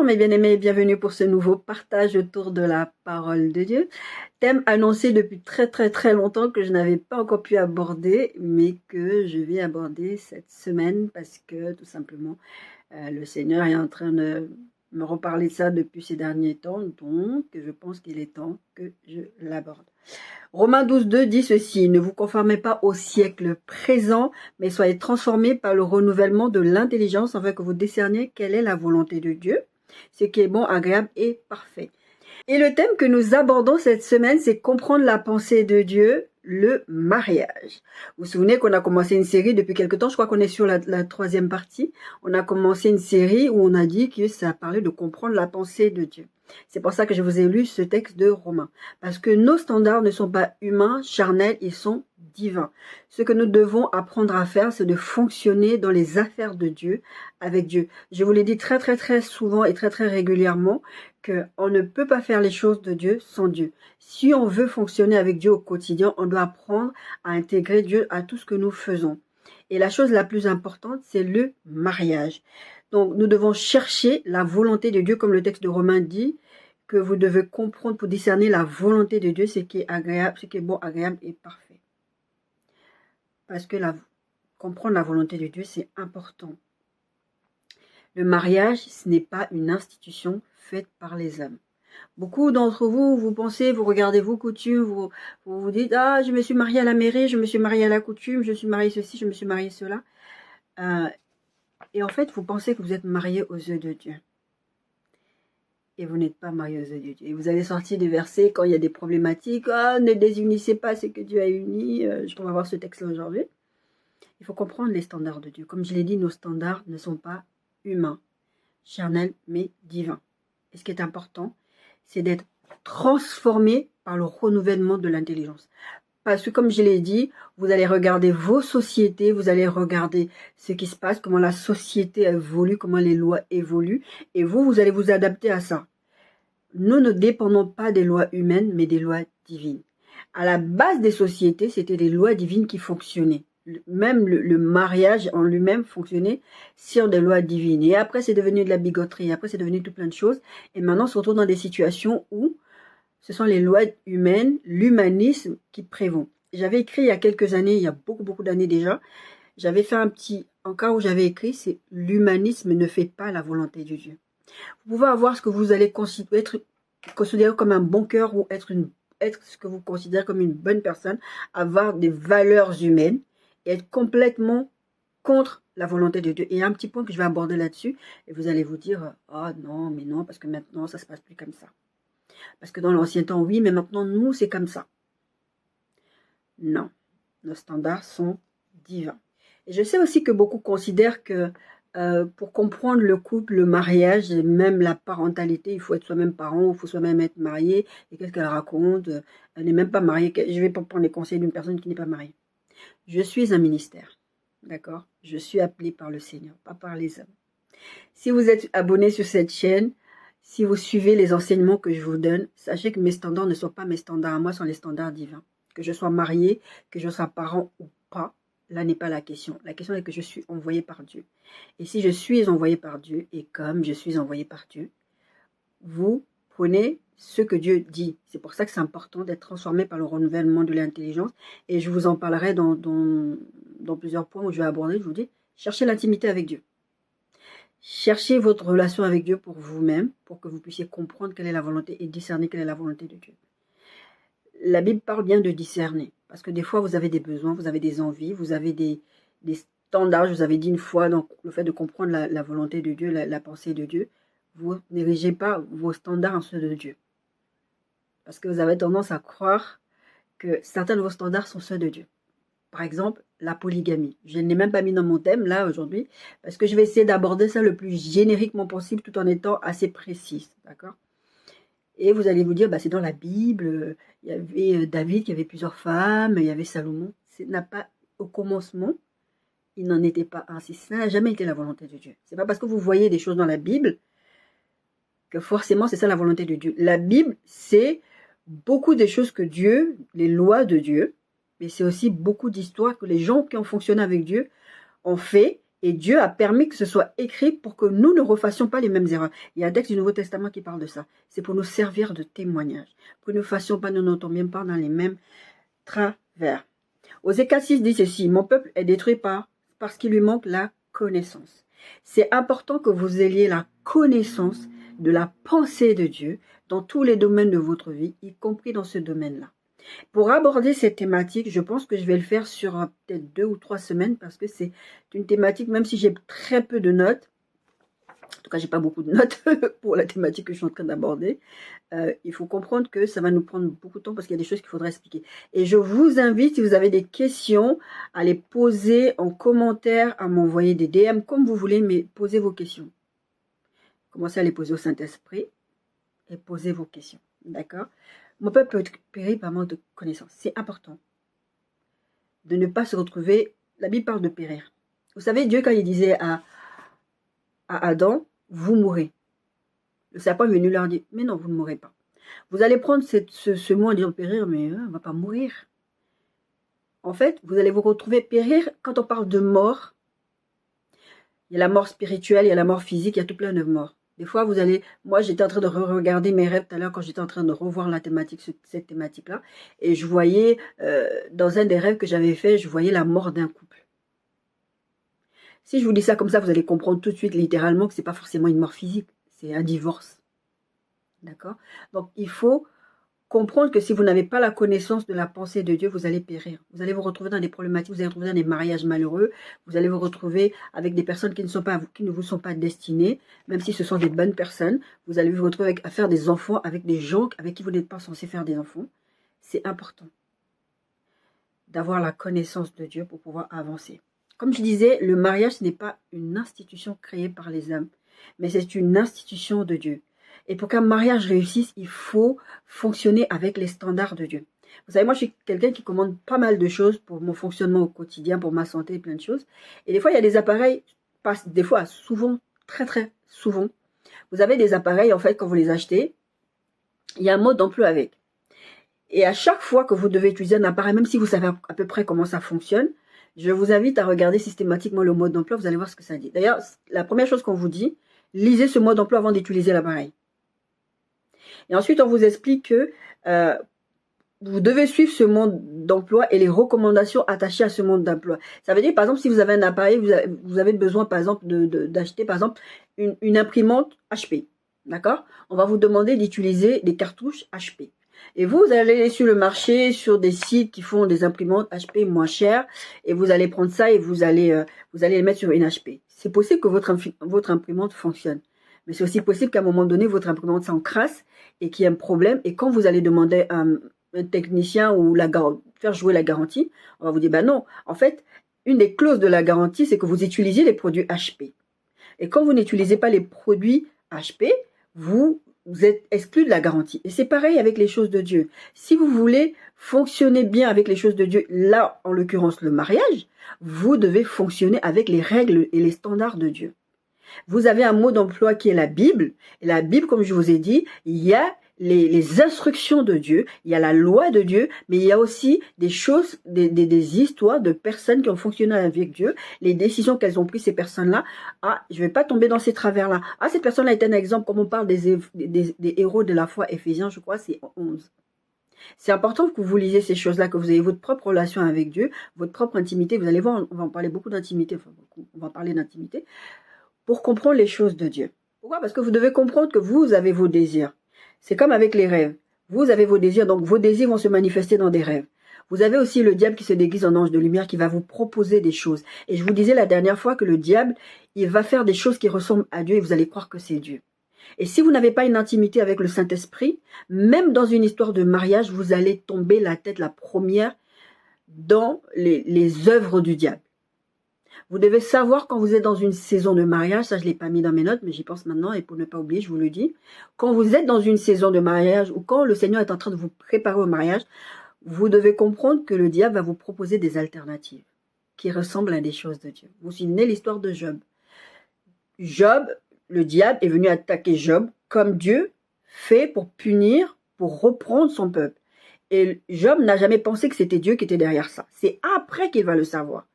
mes bien-aimés, bienvenue pour ce nouveau partage autour de la parole de Dieu. Thème annoncé depuis très longtemps que je n'avais pas encore pu aborder, mais que je vais aborder cette semaine parce que tout simplement, le Seigneur est en train de me reparler de ça depuis ces derniers temps, donc je pense qu'il est temps que je l'aborde. Romains 12,2 dit ceci: ne vous conformez pas au siècle présent, mais soyez transformés par le renouvellement de l'intelligence afin que vous discerniez quelle est la volonté de Dieu, ce qui est bon, agréable et parfait. Et le thème que nous abordons cette semaine, c'est comprendre la pensée de Dieu, le mariage. Vous vous souvenez qu'on a commencé une série depuis quelque temps, je crois qu'on est sur la troisième partie. On a commencé une série où on a dit que ça parlait de comprendre la pensée de Dieu. C'est pour ça que je vous ai lu ce texte de Romains. Parce que nos standards ne sont pas humains, charnels, ils sont divins. Ce que nous devons apprendre à faire, c'est de fonctionner dans les affaires de Dieu, avec Dieu. Je vous l'ai dit très souvent et très régulièrement qu'on ne peut pas faire les choses de Dieu sans Dieu. Si on veut fonctionner avec Dieu au quotidien, on doit apprendre à intégrer Dieu à tout ce que nous faisons. Et la chose la plus importante, c'est le mariage. Donc, nous devons chercher la volonté de Dieu, comme le texte de Romains dit, que vous devez comprendre pour discerner la volonté de Dieu, ce qui est agréable, ce qui est bon, agréable et parfait. Parce que comprendre la volonté de Dieu, c'est important. Le mariage, ce n'est pas une institution faite par les hommes. Beaucoup d'entre vous, vous pensez, vous regardez vos coutumes, vous dites, ah, je me suis mariée à la mairie, je me suis mariée à la coutume, je suis mariée ceci, je me suis mariée cela. Et en fait, vous pensez que vous êtes marié aux yeux de Dieu. Et vous n'êtes pas marié aux yeux de Dieu. Et vous allez sortir des versets quand il y a des problématiques. Ah, ne désunissez pas ce que Dieu a uni. Je vais voir ce texte-là aujourd'hui. Il faut comprendre les standards de Dieu. Comme je l'ai dit, nos standards ne sont pas humains, charnels, mais divins. Et ce qui est important, c'est d'être transformé par le renouvellement de l'intelligence. Parce que comme je l'ai dit, vous allez regarder vos sociétés, vous allez regarder ce qui se passe, comment la société évolue, comment les lois évoluent, et vous allez vous adapter à ça. Nous ne dépendons pas des lois humaines, mais des lois divines. À la base des sociétés, c'était des lois divines qui fonctionnaient. Même le mariage en lui-même fonctionnait sur des lois divines. Et après, c'est devenu de la bigoterie. Après, c'est devenu tout plein de choses. Et maintenant, on se retrouve dans des situations où ce sont les lois humaines, l'humanisme qui prévaut. J'avais écrit il y a quelques années, il y a beaucoup d'années déjà, j'avais fait un cas où j'avais écrit, c'est l'humanisme ne fait pas la volonté de Dieu. Vous pouvez avoir ce que vous allez être considéré comme un bon cœur ou être ce que vous considérez comme une bonne personne, avoir des valeurs humaines et être complètement contre la volonté de Dieu. Et il y a un petit point que je vais aborder là-dessus et vous allez vous dire, ah non, mais non, parce que maintenant, ça ne se passe plus comme ça. Parce que dans l'ancien temps, oui, mais maintenant, nous, c'est comme ça. Non, nos standards sont divins. Et je sais aussi que beaucoup considèrent que pour comprendre le couple, le mariage, et même la parentalité, il faut être soi-même parent, il faut soi-même être marié. Et qu'est-ce qu'elle raconte? Elle n'est même pas mariée. Je vais pas prendre les conseils d'une personne qui n'est pas mariée. Je suis un ministère, d'accord? Je suis appelée par le Seigneur, pas par les hommes. Si vous êtes abonné sur cette chaîne, si vous suivez les enseignements que je vous donne, sachez que mes standards ne sont pas mes standards à moi, sont les standards divins. Que je sois marié, que je sois parent ou pas, là n'est pas la question. La question est que je suis envoyé par Dieu. Et si je suis envoyé par Dieu, et comme je suis envoyé par Dieu, vous prenez ce que Dieu dit. C'est pour ça que c'est important d'être transformé par le renouvellement de l'intelligence. Et je vous en parlerai dans plusieurs points où je vais aborder. Je vous dis, cherchez l'intimité avec Dieu. Cherchez votre relation avec Dieu pour vous-même, pour que vous puissiez comprendre quelle est la volonté et discerner quelle est la volonté de Dieu. La Bible parle bien de discerner, parce que des fois vous avez des besoins, vous avez des envies, vous avez des standards. Je vous avais dit une fois, donc le fait de comprendre la volonté de Dieu, la pensée de Dieu, vous n'érigez pas vos standards en ceux de Dieu. Parce que vous avez tendance à croire que certains de vos standards sont ceux de Dieu. Par exemple, la polygamie. Je ne l'ai même pas mis dans mon thème, là, aujourd'hui, parce que je vais essayer d'aborder ça le plus génériquement possible, tout en étant assez précise, d'accord? Et vous allez vous dire, bah, c'est dans la Bible, il y avait David qui avait plusieurs femmes, il y avait Salomon. Au commencement, il n'en était pas ainsi. Ça n'a jamais été la volonté de Dieu. C'est pas parce que vous voyez des choses dans la Bible que forcément c'est ça la volonté de Dieu. La Bible, c'est beaucoup des choses que Dieu, les lois de Dieu, mais c'est aussi beaucoup d'histoires que les gens qui ont fonctionné avec Dieu ont fait Et Dieu a permis que ce soit écrit pour que nous ne refassions pas les mêmes erreurs. Il y a un texte du Nouveau Testament qui parle de ça. C'est pour nous servir de témoignage. Que nous ne fassions pas, nous ne tombions pas dans les mêmes travers. Osée 4:6 dit ceci, « Mon peuple est détruit parce qu'il lui manque la connaissance. » C'est important que vous ayez la connaissance de la pensée de Dieu dans tous les domaines de votre vie, y compris dans ce domaine-là. Pour aborder cette thématique, je pense que je vais le faire sur peut-être 2 ou 3 semaines parce que c'est une thématique, même si j'ai très peu de notes, en tout cas, j'ai pas beaucoup de notes pour la thématique que je suis en train d'aborder. Il faut comprendre que ça va nous prendre beaucoup de temps parce qu'il y a des choses qu'il faudra expliquer. Et je vous invite, si vous avez des questions, à les poser en commentaire, à m'envoyer des DM comme vous voulez, mais posez vos questions. Commencez à les poser au Saint-Esprit et posez vos questions. D'accord? Mon peuple peut périr par manque de connaissances. C'est important de ne pas se retrouver. La Bible parle de périr. Vous savez, Dieu, quand il disait à Adam, vous mourrez. Le serpent est venu leur dire, mais non, vous ne mourrez pas. Vous allez prendre ce mot en disant périr, mais on ne va pas mourir. En fait, vous allez vous retrouver périr quand on parle de mort. Il y a la mort spirituelle, il y a la mort physique, il y a tout plein de morts. Des fois, vous allez... Moi, j'étais en train de regarder mes rêves tout à l'heure quand j'étais en train de revoir la thématique, cette thématique-là. Et je voyais, dans un des rêves que j'avais fait, je voyais la mort d'un couple. Si je vous dis ça comme ça, vous allez comprendre tout de suite, littéralement, que ce n'est pas forcément une mort physique. C'est un divorce. D'accord? Donc, il faut comprendre que si vous n'avez pas la connaissance de la pensée de Dieu, vous allez périr. Vous allez vous retrouver dans des problématiques, vous allez vous retrouver dans des mariages malheureux, vous allez vous retrouver avec des personnes qui ne vous sont pas destinées, même si ce sont des bonnes personnes. Vous allez vous retrouver à faire des enfants avec des gens avec qui vous n'êtes pas censé faire des enfants. C'est important d'avoir la connaissance de Dieu pour pouvoir avancer. Comme je disais, le mariage, ce n'est pas une institution créée par les hommes, mais c'est une institution de Dieu. Et pour qu'un mariage réussisse, il faut fonctionner avec les standards de Dieu. Vous savez, moi, je suis quelqu'un qui commande pas mal de choses pour mon fonctionnement au quotidien, pour ma santé, plein de choses. Et des fois, il y a des appareils, des fois, souvent, très, très souvent, vous avez des appareils, en fait, quand vous les achetez, il y a un mode d'emploi avec. Et à chaque fois que vous devez utiliser un appareil, même si vous savez à peu près comment ça fonctionne, je vous invite à regarder systématiquement le mode d'emploi, vous allez voir ce que ça dit. D'ailleurs, la première chose qu'on vous dit, lisez ce mode d'emploi avant d'utiliser l'appareil. Et ensuite, on vous explique que vous devez suivre ce mode d'emploi et les recommandations attachées à ce mode d'emploi. Ça veut dire, par exemple, si vous avez un appareil, vous avez besoin, par exemple, d'acheter, par exemple, une imprimante HP. D'accord? On va vous demander d'utiliser des cartouches HP. Et vous allez aller sur le marché, sur des sites qui font des imprimantes HP moins chères, et vous allez prendre ça et vous allez les mettre sur une HP. C'est possible que votre imprimante fonctionne. Mais c'est aussi possible qu'à un moment donné, votre imprimante s'encrasse et qu'il y ait un problème. Et quand vous allez demander à un technicien ou faire jouer la garantie, on va vous dire, ben non, en fait, une des clauses de la garantie, c'est que vous utilisiez les produits HP. Et quand vous n'utilisez pas les produits HP, vous êtes exclu de la garantie. Et c'est pareil avec les choses de Dieu. Si vous voulez fonctionner bien avec les choses de Dieu, là, en l'occurrence, le mariage, vous devez fonctionner avec les règles et les standards de Dieu. Vous avez un mot d'emploi qui est la Bible. Et la Bible, comme je vous ai dit, il y a les instructions de Dieu, il y a la loi de Dieu, mais il y a aussi des choses, des histoires de personnes qui ont fonctionné avec Dieu, les décisions qu'elles ont prises, ces personnes-là. Ah, je ne vais pas tomber dans ces travers-là. Ah, cette personne-là est un exemple, comme on parle des héros de la foi, Éphésiens, je crois, c'est 11. C'est important que vous lisiez ces choses-là, que vous ayez votre propre relation avec Dieu, votre propre intimité. Vous allez voir, on va en parler beaucoup d'intimité, enfin, on va parler d'intimité, pour comprendre les choses de Dieu. Pourquoi? Parce que vous devez comprendre que vous avez vos désirs. C'est comme avec les rêves. Vous avez vos désirs, donc vos désirs vont se manifester dans des rêves. Vous avez aussi le diable qui se déguise en ange de lumière, qui va vous proposer des choses. Et je vous disais la dernière fois que le diable, il va faire des choses qui ressemblent à Dieu et vous allez croire que c'est Dieu. Et si vous n'avez pas une intimité avec le Saint-Esprit, même dans une histoire de mariage, vous allez tomber la tête la première dans les œuvres du diable. Vous devez savoir quand vous êtes dans une saison de mariage, ça je ne l'ai pas mis dans mes notes, mais j'y pense maintenant et pour ne pas oublier, je vous le dis. Quand vous êtes dans une saison de mariage ou quand le Seigneur est en train de vous préparer au mariage, vous devez comprendre que le diable va vous proposer des alternatives qui ressemblent à des choses de Dieu. Vous souvenez l'histoire de Job. Job, le diable est venu attaquer Job comme Dieu fait pour punir, pour reprendre son peuple. Et Job n'a jamais pensé que c'était Dieu qui était derrière ça. C'est après qu'il va le savoir.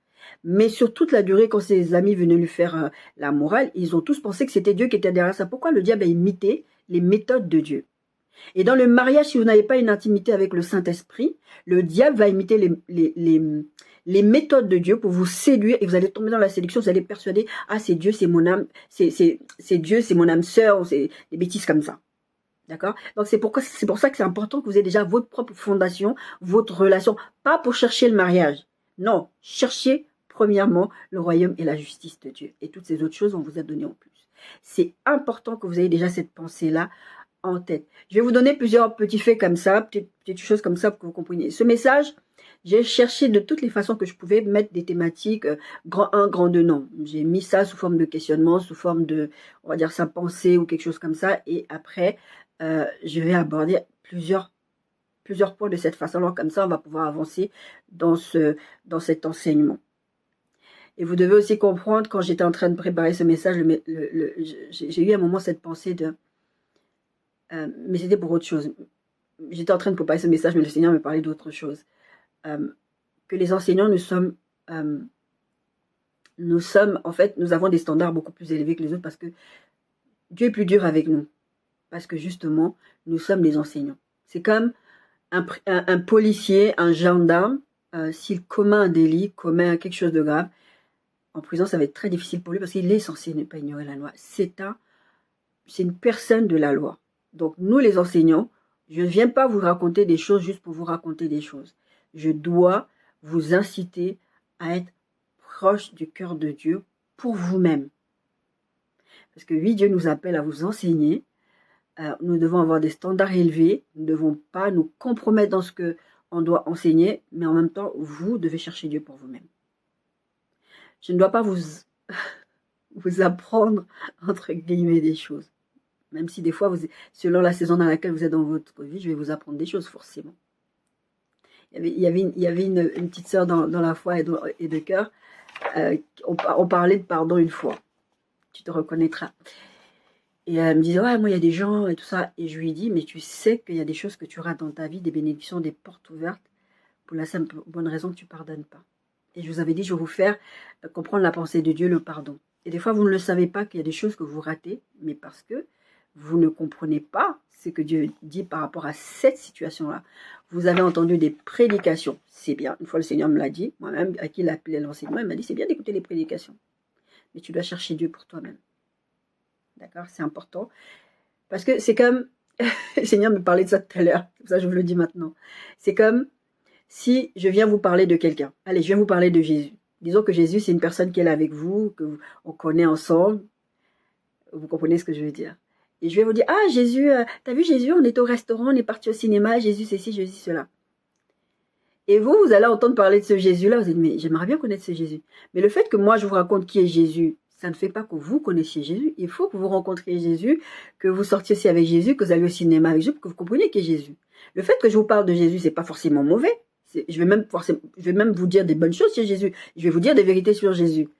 Mais sur toute la durée, quand ses amis venaient lui faire la morale, ils ont tous pensé que c'était Dieu qui était derrière ça. Pourquoi? Le diable a imité les méthodes de Dieu. Et dans le mariage, si vous n'avez pas une intimité avec le Saint-Esprit, le diable va imiter les méthodes de Dieu pour vous séduire et vous allez tomber dans la séduction, vous allez persuader, ah c'est Dieu, c'est mon âme, c'est Dieu, c'est mon âme sœur, ou c'est des bêtises comme ça. D'accord? Donc c'est pour ça que c'est important que vous ayez déjà votre propre fondation, votre relation, pas pour chercher le mariage. Non, cherchez premièrement le royaume et la justice de Dieu. Et toutes ces autres choses, on vous a donné en plus. C'est important que vous ayez déjà cette pensée-là en tête. Je vais vous donner plusieurs petits faits comme ça, petites choses comme ça pour que vous compreniez. Ce message, j'ai cherché de toutes les façons que je pouvais mettre des thématiques grand 1, grand 2, non. J'ai mis ça sous forme de questionnement, sous forme de, on va dire ça, pensée ou quelque chose comme ça. Et après, je vais aborder plusieurs points de cette façon-là. Comme ça, on va pouvoir avancer dans cet enseignement. Et vous devez aussi comprendre, quand j'étais en train de préparer ce message, j'ai eu à un moment cette pensée de... mais c'était pour autre chose. J'étais en train de préparer ce message, mais le Seigneur me parlait d'autre chose. Que les enseignants, en fait, nous avons des standards beaucoup plus élevés que les autres parce que Dieu est plus dur avec nous. Parce que justement, nous sommes des enseignants. C'est comme un policier, un gendarme, s'il commet un délit, commet quelque chose de grave, en prison, ça va être très difficile pour lui parce qu'il est censé ne pas ignorer la loi. C'est une personne de la loi. Donc, nous, les enseignants, je ne viens pas vous raconter des choses juste pour vous raconter des choses. Je dois vous inciter à être proche du cœur de Dieu pour vous-même. Parce que oui, Dieu nous appelle à vous enseigner. Nous devons avoir des standards élevés. Nous ne devons pas nous compromettre dans ce qu'on doit enseigner. Mais en même temps, vous devez chercher Dieu pour vous-même. Je ne dois pas vous apprendre, entre guillemets, des choses. Même si des fois, selon la saison dans laquelle vous êtes dans votre vie, je vais vous apprendre des choses forcément. Il y avait une petite sœur dans la foi et de cœur. On parlait de pardon une fois. Tu te reconnaîtras. Et elle me disait, ouais, moi, il y a des gens et tout ça. Et je lui ai dit, mais tu sais qu'il y a des choses que tu rates dans ta vie, des bénédictions, des portes ouvertes, pour la simple bonne raison que tu ne pardonnes pas. Et je vous avais dit, je vais vous faire comprendre la pensée de Dieu, le pardon. Et des fois, vous ne le savez pas qu'il y a des choses que vous ratez, mais parce que vous ne comprenez pas ce que Dieu dit par rapport à cette situation-là. Vous avez entendu des prédications, c'est bien. Une fois, le Seigneur me l'a dit, moi-même, à qui il a appelé l'enseignement, il m'a dit, c'est bien d'écouter les prédications. Mais tu dois chercher Dieu pour toi-même. D'accord? C'est important. Parce que c'est comme, le Seigneur me parlait de ça tout à l'heure, c'est pour ça que je vous le dis maintenant. C'est comme si je viens vous parler de quelqu'un. Allez, je viens vous parler de Jésus. Disons que Jésus, c'est une personne qui est là avec vous, qu'on connaît ensemble. Vous comprenez ce que je veux dire? Et je vais vous dire, ah Jésus, t'as vu Jésus, on est au restaurant, on est parti au cinéma, Jésus ceci, Jésus cela. Et vous allez entendre parler de ce Jésus-là, vous allez dire, mais j'aimerais bien connaître ce Jésus. Mais le fait que moi je vous raconte qui est Jésus, ça ne fait pas que vous connaissiez Jésus. Il faut que vous rencontriez Jésus, que vous sortiez aussi avec Jésus, que vous alliez au cinéma avec Jésus, pour que vous compreniez qui est Jésus. Le fait que je vous parle de Jésus, c'est pas forcément mauvais. Je vais même vous dire des bonnes choses sur Jésus. Je vais vous dire des vérités sur Jésus.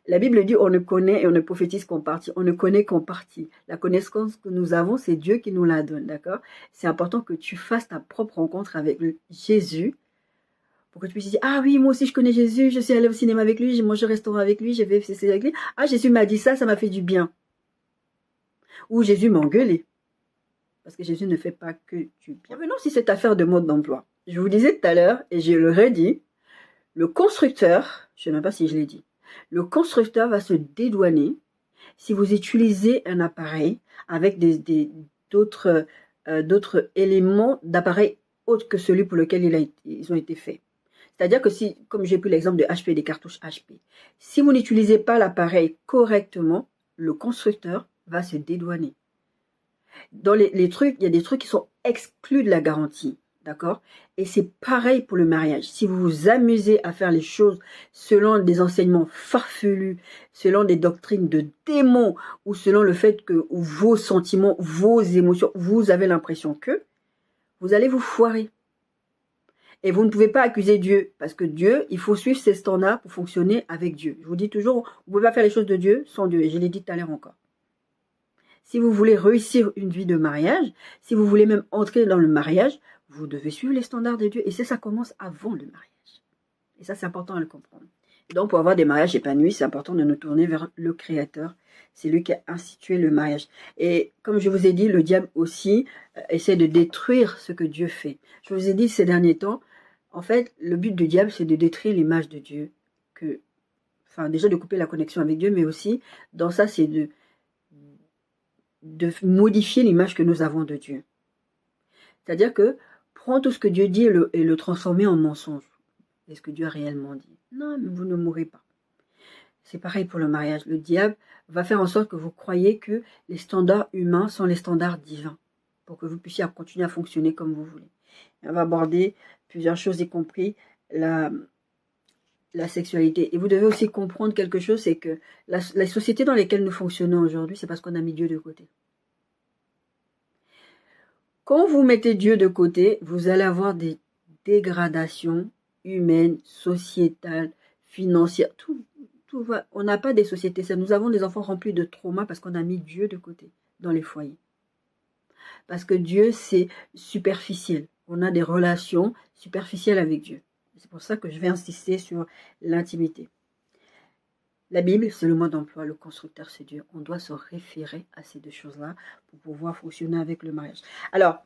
La Bible dit, on ne connaît et on ne prophétise qu'en partie. On ne connaît qu'en partie. La connaissance que nous avons, c'est Dieu qui nous la donne, d'accord? C'est important que tu fasses ta propre rencontre avec Jésus pour que tu puisses dire, ah oui, moi aussi je connais Jésus, je suis allé au cinéma avec lui, j'ai mangé au restaurant avec lui, j'ai fait ceci avec lui. Ah, Jésus m'a dit ça m'a fait du bien. Ou Jésus m'a engueulé. Parce que Jésus ne fait pas que du bien. Revenons sur cette affaire de mode d'emploi. Je vous disais tout à l'heure, et je le redis, le constructeur, je ne sais même pas si je l'ai dit, le constructeur va se dédouaner si vous utilisez un appareil avec d'autres éléments d'appareil autres que celui pour lequel ils ont été faits. C'est-à-dire que si, comme j'ai pris l'exemple de HP, des cartouches HP, si vous n'utilisez pas l'appareil correctement, le constructeur va se dédouaner. Dans les trucs, il y a des trucs qui sont exclus de la garantie. D'accord? Et c'est pareil pour le mariage. Si vous vous amusez à faire les choses selon des enseignements farfelus, selon des doctrines de démons, ou selon le fait que vos sentiments, vos émotions, vous avez l'impression que, vous allez vous foirer. Et vous ne pouvez pas accuser Dieu, parce que Dieu, il faut suivre ses standards pour fonctionner avec Dieu. Je vous dis toujours, vous ne pouvez pas faire les choses de Dieu sans Dieu, et je l'ai dit tout à l'heure encore. Si vous voulez réussir une vie de mariage, si vous voulez même entrer dans le mariage, vous devez suivre les standards de Dieu. Et ça commence avant le mariage. Et ça, c'est important à le comprendre. Donc, pour avoir des mariages épanouis, c'est important de nous tourner vers le Créateur. C'est lui qui a institué le mariage. Et comme je vous ai dit, le diable aussi essaie de détruire ce que Dieu fait. Je vous ai dit ces derniers temps, en fait, le but du diable, c'est de détruire l'image de Dieu. Enfin, déjà de couper la connexion avec Dieu, mais aussi, dans ça, c'est de modifier l'image que nous avons de Dieu. C'est-à-dire que prends tout ce que Dieu dit et le transformer en mensonge. Est-ce que Dieu a réellement dit? Non, mais vous ne mourrez pas. C'est pareil pour le mariage. Le diable va faire en sorte que vous croyez que les standards humains sont les standards divins pour que vous puissiez continuer à fonctionner comme vous voulez. On va aborder plusieurs choses, y compris la sexualité. Et vous devez aussi comprendre quelque chose, c'est que la société dans laquelle nous fonctionnons aujourd'hui, c'est parce qu'on a mis Dieu de côté. Quand vous mettez Dieu de côté, vous allez avoir des dégradations humaines, sociétales, financières, tout va. On n'a pas des sociétés saines. Nous avons des enfants remplis de traumas parce qu'on a mis Dieu de côté dans les foyers. Parce que Dieu, c'est superficiel. On a des relations superficielles avec Dieu. C'est pour ça que je vais insister sur l'intimité. La Bible, c'est le mode d'emploi. Le constructeur, c'est Dieu. On doit se référer à ces deux choses-là pour pouvoir fonctionner avec le mariage. Alors,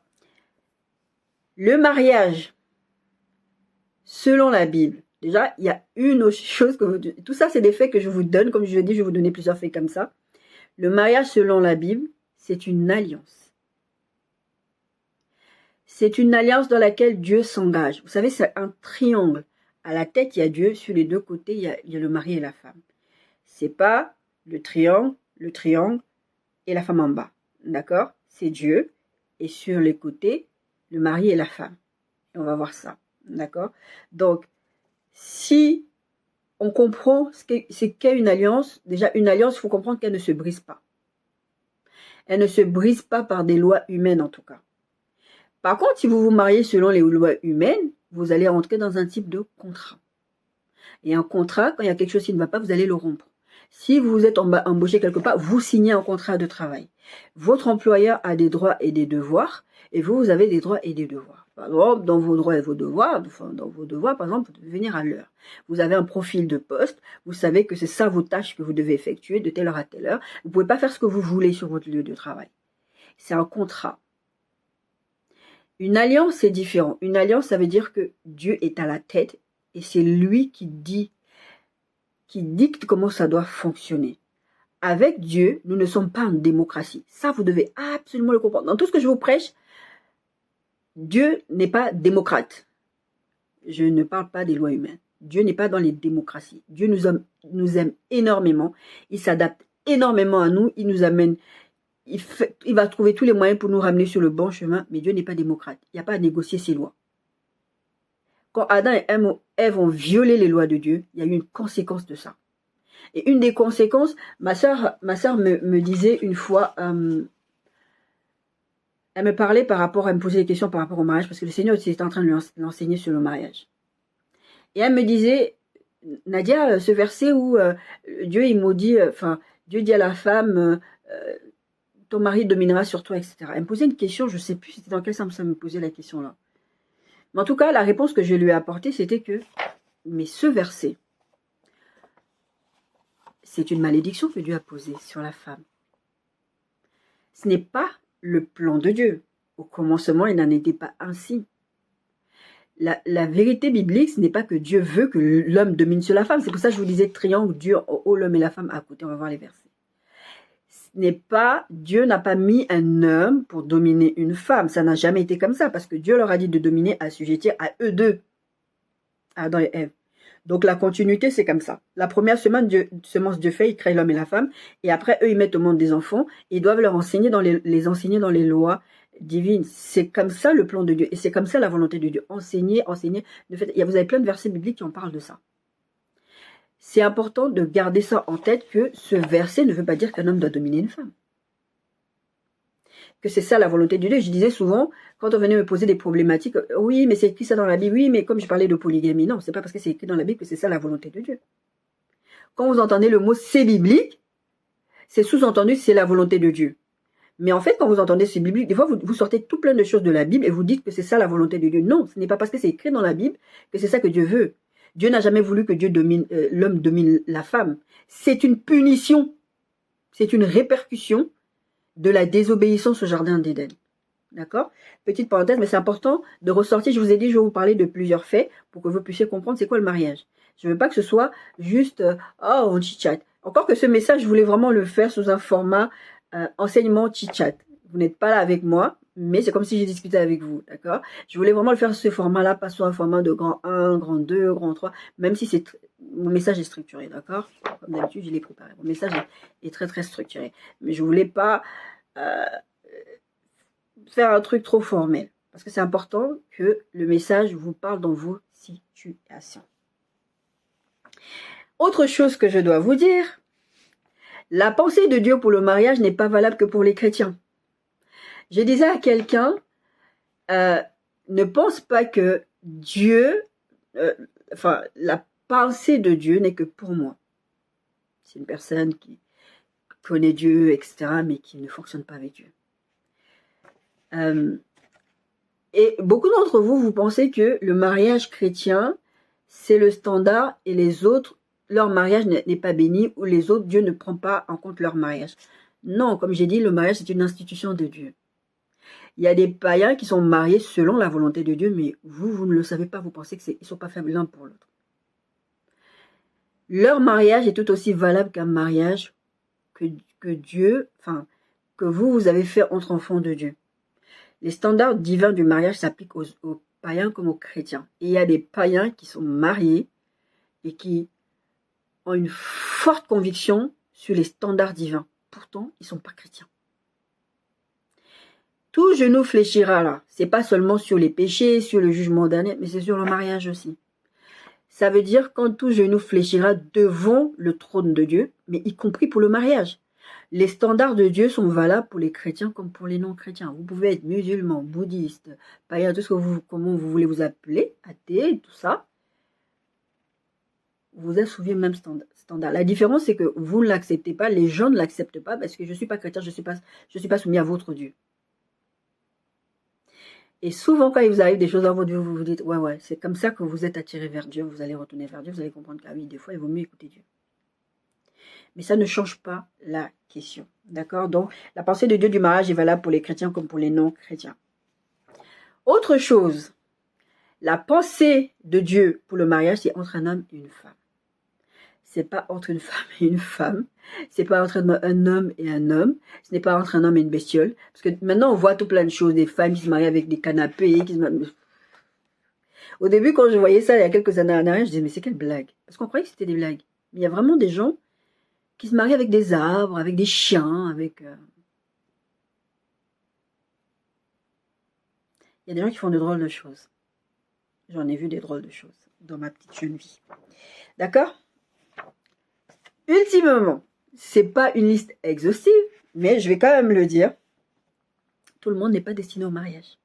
le mariage, selon la Bible, déjà, il y a une autre chose que tout ça, c'est des faits que je vous donne. Comme je l'ai dit, je vais vous donner plusieurs faits comme ça. Le mariage, selon la Bible, c'est une alliance. C'est une alliance dans laquelle Dieu s'engage. Vous savez, c'est un triangle. À la tête, il y a Dieu. Sur les deux côtés, il y a le mari et la femme. C'est pas le triangle et la femme en bas. D'accord? C'est Dieu. Et sur les côtés, le mari et la femme. Et on va voir ça. D'accord? Donc, si on comprend ce qu'est une alliance, déjà une alliance, il faut comprendre qu'elle ne se brise pas. Elle ne se brise pas par des lois humaines en tout cas. Par contre, si vous vous mariez selon les lois humaines, vous allez rentrer dans un type de contrat. Et un contrat, quand il y a quelque chose qui ne va pas, vous allez le rompre. Si vous êtes embauché quelque part, vous signez un contrat de travail. Votre employeur a des droits et des devoirs, et vous avez des droits et des devoirs. Par exemple, dans vos droits et vos devoirs, par exemple, vous devez venir à l'heure. Vous avez un profil de poste, vous savez que c'est ça vos tâches que vous devez effectuer de telle heure à telle heure. Vous ne pouvez pas faire ce que vous voulez sur votre lieu de travail. C'est un contrat. Une alliance, c'est différent. Une alliance, ça veut dire que Dieu est à la tête et c'est lui qui dicte comment ça doit fonctionner. Avec Dieu, nous ne sommes pas en démocratie. Ça, vous devez absolument le comprendre. Dans tout ce que je vous prêche, Dieu n'est pas démocrate. Je ne parle pas des lois humaines. Dieu n'est pas dans les démocraties. Dieu nous aime énormément. Il s'adapte énormément à nous. Il nous amène. Il va trouver tous les moyens pour nous ramener sur le bon chemin. Mais Dieu n'est pas démocrate. Il n'y a pas à négocier ses lois. Quand Adam et Ève ont violé les lois de Dieu, il y a eu une conséquence de ça. Et une des conséquences, ma sœur me disait une fois, elle me parlait elle me posait des questions par rapport au mariage, parce que le Seigneur était en train de l'enseigner sur le mariage. Et elle me disait, Nadia, ce verset où Dieu il maudit, Dieu dit à la femme, ton mari dominera sur toi, etc. Elle me posait une question, je ne sais plus c'était dans quel sens ça me posait la question là. Mais en tout cas, la réponse que je lui ai apportée, c'était que, mais ce verset, c'est une malédiction que Dieu a posée sur la femme. Ce n'est pas le plan de Dieu. Au commencement, il n'en était pas ainsi. La vérité biblique, ce n'est pas que Dieu veut que l'homme domine sur la femme. C'est pour ça que je vous disais triangle, Dieu, l'homme et la femme à côté. On va voir les versets. Dieu n'a pas mis un homme pour dominer une femme. Ça n'a jamais été comme ça, parce que Dieu leur a dit de dominer, assujettir à eux deux, Adam et Ève. Donc la continuité, c'est comme ça. La première semence Dieu fait, il crée l'homme et la femme, et après, eux, ils mettent au monde des enfants, et ils doivent leur enseigner les enseigner dans les lois divines. C'est comme ça le plan de Dieu, et c'est comme ça la volonté de Dieu. Enseigner. Vous avez plein de versets bibliques qui en parlent de ça. C'est important de garder ça en tête, que ce verset ne veut pas dire qu'un homme doit dominer une femme. Que c'est ça la volonté de Dieu. Je disais souvent, quand on venait me poser des problématiques, oui, mais c'est écrit ça dans la Bible, oui, mais comme je parlais de polygamie, non, c'est pas parce que c'est écrit dans la Bible que c'est ça la volonté de Dieu. Quand vous entendez le mot c'est biblique, c'est sous-entendu c'est la volonté de Dieu. Mais en fait, quand vous entendez c'est biblique, des fois vous sortez tout plein de choses de la Bible et vous dites que c'est ça la volonté de Dieu. Non, ce n'est pas parce que c'est écrit dans la Bible que c'est ça que Dieu veut. Dieu n'a jamais voulu que l'homme domine la femme. C'est une punition. C'est une répercussion de la désobéissance au jardin d'Éden. D'accord? Petite parenthèse, mais c'est important de ressortir. Je vous ai dit, je vais vous parler de plusieurs faits pour que vous puissiez comprendre c'est quoi le mariage. Je ne veux pas que ce soit juste oh, on chit-chat. Encore que ce message, je voulais vraiment le faire sous un format enseignement chit-chat. Vous n'êtes pas là avec moi, mais c'est comme si j'ai discuté avec vous, d'accord? Je voulais vraiment le faire sous ce format-là, pas sous un format de grand 1, grand 2, grand 3, même si mon message est structuré, d'accord? Comme d'habitude, je l'ai préparé. Mon message est très, très structuré. Mais je ne voulais pas faire un truc trop formel, parce que c'est important que le message vous parle dans vos situations. Autre chose que je dois vous dire, la pensée de Dieu pour le mariage n'est pas valable que pour les chrétiens. Je disais à quelqu'un, ne pense pas que Dieu, la pensée de Dieu n'est que pour moi. C'est une personne qui connaît Dieu, etc., mais qui ne fonctionne pas avec Dieu. Et beaucoup d'entre vous, vous pensez que le mariage chrétien, c'est le standard et les autres, leur mariage n'est pas béni ou les autres, Dieu ne prend pas en compte leur mariage. Non, comme j'ai dit, le mariage, c'est une institution de Dieu. Il y a des païens qui sont mariés selon la volonté de Dieu, mais vous ne le savez pas, vous pensez qu'ils ne sont pas faits l'un pour l'autre. Leur mariage est tout aussi valable qu'un mariage que Dieu, que vous avez fait entre enfants de Dieu. Les standards divins du mariage s'appliquent aux païens comme aux chrétiens. Et il y a des païens qui sont mariés et qui ont une forte conviction sur les standards divins. Pourtant, ils ne sont pas chrétiens. Tout genou fléchira là. C'est pas seulement sur les péchés, sur le jugement dernier, mais c'est sur le mariage aussi. Ça veut dire quand tout genou fléchira devant le trône de Dieu, mais y compris pour le mariage. Les standards de Dieu sont valables pour les chrétiens comme pour les non-chrétiens. Vous pouvez être musulman, bouddhiste, païen, tout ce que comment vous voulez vous appeler, athée, tout ça. Vous êtes soumis au même standard. La différence, c'est que vous ne l'acceptez pas, les gens ne l'acceptent pas parce que je ne suis pas chrétien, je ne suis pas soumis à votre Dieu. Et souvent, quand il vous arrive des choses dans votre vie, vous vous dites, ouais, c'est comme ça que vous êtes attiré vers Dieu, vous allez retourner vers Dieu, vous allez comprendre que oui, des fois, il vaut mieux écouter Dieu. Mais ça ne change pas la question. D'accord? Donc, la pensée de Dieu du mariage est valable pour les chrétiens comme pour les non-chrétiens. Autre chose, la pensée de Dieu pour le mariage, c'est entre un homme et une femme. C'est pas entre une femme et une femme. C'est pas entre un homme et un homme. Ce n'est pas entre un homme et une bestiole. Parce que maintenant, on voit tout plein de choses. Des femmes qui se marient avec des canapés. Au début, quand je voyais ça il y a quelques années en arrière, je disais, mais c'est quelle blague? Parce qu'on croyait que c'était des blagues. Mais il y a vraiment des gens qui se marient avec des arbres, avec des chiens, avec... Il y a des gens qui font de drôles de choses. J'en ai vu des drôles de choses dans ma petite jeune vie. D'accord? Ultimement, c'est pas une liste exhaustive, mais je vais quand même le dire. Tout le monde n'est pas destiné au mariage.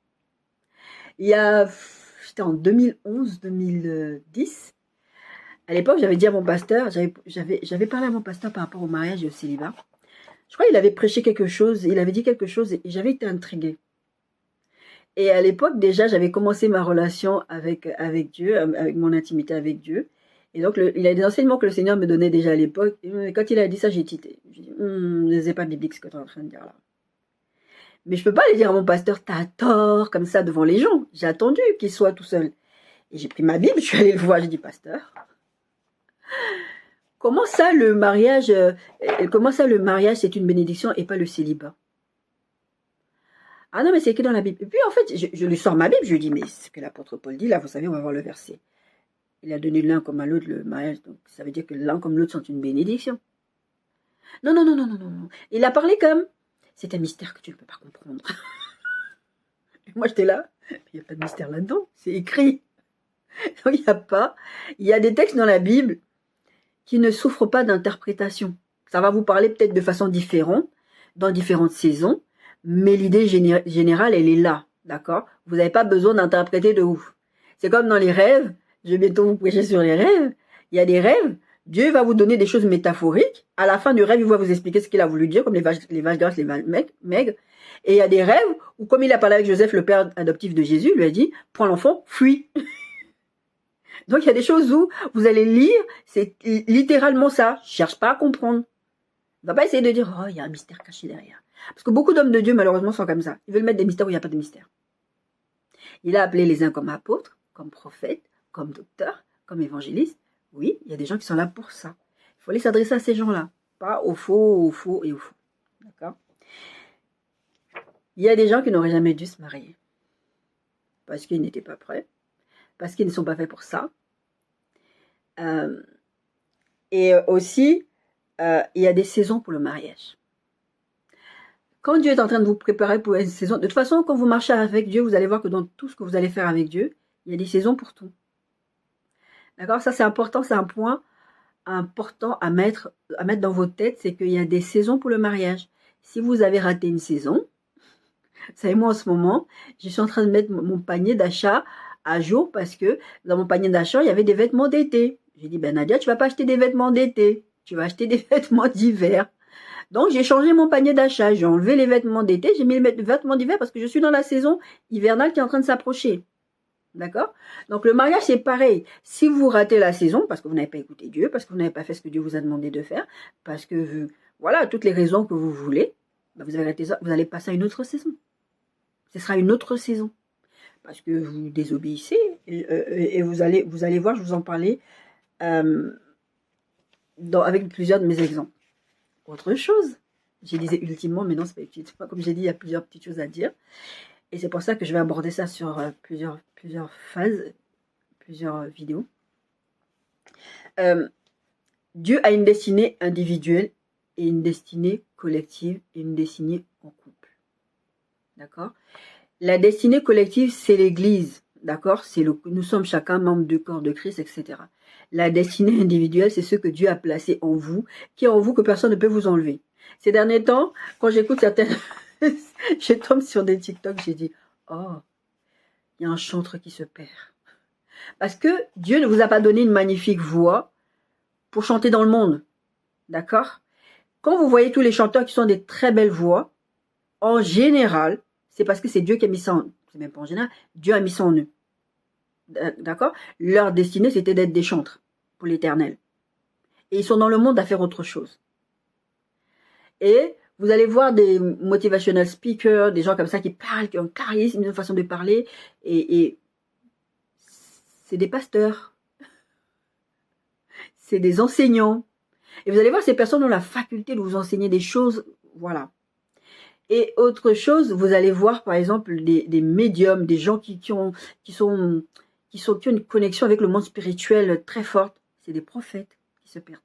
J'étais en 2011-2010. À l'époque, j'avais dit à mon pasteur, j'avais parlé à mon pasteur par rapport au mariage et au célibat. Je crois qu'il avait prêché quelque chose, il avait dit quelque chose et j'avais été intriguée. Et à l'époque, déjà, j'avais commencé ma relation avec Dieu, avec mon intimité avec Dieu. Et donc, il y a des enseignements que le Seigneur me donnait déjà à l'époque. Et quand il a dit ça, j'ai tité. J'ai dit, c'est pas biblique ce que tu es en train de dire là. Mais je peux pas aller dire à mon pasteur, t'as tort, comme ça, devant les gens. J'ai attendu qu'il soit tout seul. Et j'ai pris ma Bible, je suis allée le voir, j'ai dit, pasteur, comment ça le mariage, c'est une bénédiction et pas le célibat? Ah non, mais c'est écrit dans la Bible. Et puis, en fait, je lui sors ma Bible, je lui dis, mais ce que l'apôtre Paul dit, là, vous savez, on va voir le verset. Il a donné l'un comme à l'autre le mariage, donc ça veut dire que l'un comme l'autre sont une bénédiction. Non. Il a parlé comme, c'est un mystère que tu ne peux pas comprendre. Et moi, j'étais là, il n'y a pas de mystère là-dedans, c'est écrit. Donc, il y a des textes dans la Bible qui ne souffrent pas d'interprétation. Ça va vous parler peut-être de façon différente, dans différentes saisons, mais l'idée générale, elle est là, d'accord? Vous n'avez pas besoin d'interpréter de ouf. C'est comme dans les rêves, je vais bientôt vous prêcher sur les rêves. Il y a des rêves, Dieu va vous donner des choses métaphoriques. À la fin du rêve, il va vous expliquer ce qu'il a voulu dire, comme les vaches grasses, les vaches maigres. Et il y a des rêves où, comme il a parlé avec Joseph, le père adoptif de Jésus, il lui a dit, prends l'enfant, fuis. Donc, il y a des choses où vous allez lire, c'est littéralement ça. Cherche pas à comprendre. Va pas essayer de dire, oh, il y a un mystère caché derrière. Parce que beaucoup d'hommes de Dieu, malheureusement, sont comme ça. Ils veulent mettre des mystères où il n'y a pas de mystère. Il a appelé les uns comme apôtres, comme prophètes, comme docteurs, comme évangélistes. Oui, il y a des gens qui sont là pour ça. Il faut aller s'adresser à ces gens-là, pas aux faux et aux faux. D'accord? Il y a des gens qui n'auraient jamais dû se marier. Parce qu'ils n'étaient pas prêts. Parce qu'ils ne sont pas faits pour ça. Et aussi, il y a des saisons pour le mariage. Quand Dieu est en train de vous préparer pour une saison, de toute façon, quand vous marchez avec Dieu, vous allez voir que dans tout ce que vous allez faire avec Dieu, il y a des saisons pour tout. D'accord? Ça, c'est important, c'est un point important à mettre dans votre tête, c'est qu'il y a des saisons pour le mariage. Si vous avez raté une saison, vous savez, moi en ce moment, je suis en train de mettre mon panier d'achat à jour parce que dans mon panier d'achat, il y avait des vêtements d'été. J'ai dit, ben Nadia, tu vas pas acheter des vêtements d'été, tu vas acheter des vêtements d'hiver. Donc, j'ai changé mon panier d'achat, j'ai enlevé les vêtements d'été, j'ai mis les vêtements d'hiver parce que je suis dans la saison hivernale qui est en train de s'approcher. D'accord? Donc, le mariage, c'est pareil. Si vous ratez la saison, parce que vous n'avez pas écouté Dieu, parce que vous n'avez pas fait ce que Dieu vous a demandé de faire, parce que, voilà, toutes les raisons que vous voulez, ben vous allez passer à une autre saison. Ce sera une autre saison. Parce que vous désobéissez, et vous allez voir, je vous en parlais avec plusieurs de mes exemples. Autre chose, j'ai disais ultimement, mais non, c'est pas utile. Comme j'ai dit, il y a plusieurs petites choses à dire. Et c'est pour ça que je vais aborder ça sur plusieurs phases, plusieurs vidéos. Dieu a une destinée individuelle et une destinée collective et une destinée en couple. D'accord? La destinée collective, c'est l'Église. D'accord? Nous sommes chacun membre du corps de Christ, etc. La destinée individuelle, c'est ce que Dieu a placé en vous, qui est en vous que personne ne peut vous enlever. Ces derniers temps, quand j'écoute certaines... je tombe sur des TikTok, j'ai dit, oh, il y a un chantre qui se perd. Parce que Dieu ne vous a pas donné une magnifique voix pour chanter dans le monde. D'accord? Quand vous voyez tous les chanteurs qui sont des très belles voix, en général, c'est parce que c'est Dieu qui a mis ça en eux. C'est même pas en général, Dieu a mis ça en eux. D'accord? Leur destinée, c'était d'être des chantres pour l'éternel. Et ils sont dans le monde à faire autre chose. Et vous allez voir des motivational speakers, des gens comme ça qui parlent, qui ont un charisme, une façon de parler, et c'est des pasteurs. C'est des enseignants. Et vous allez voir, ces personnes ont la faculté de vous enseigner des choses, voilà. Et autre chose, vous allez voir par exemple des médiums, des gens qui ont une connexion avec le monde spirituel très forte. C'est des prophètes qui se perdent.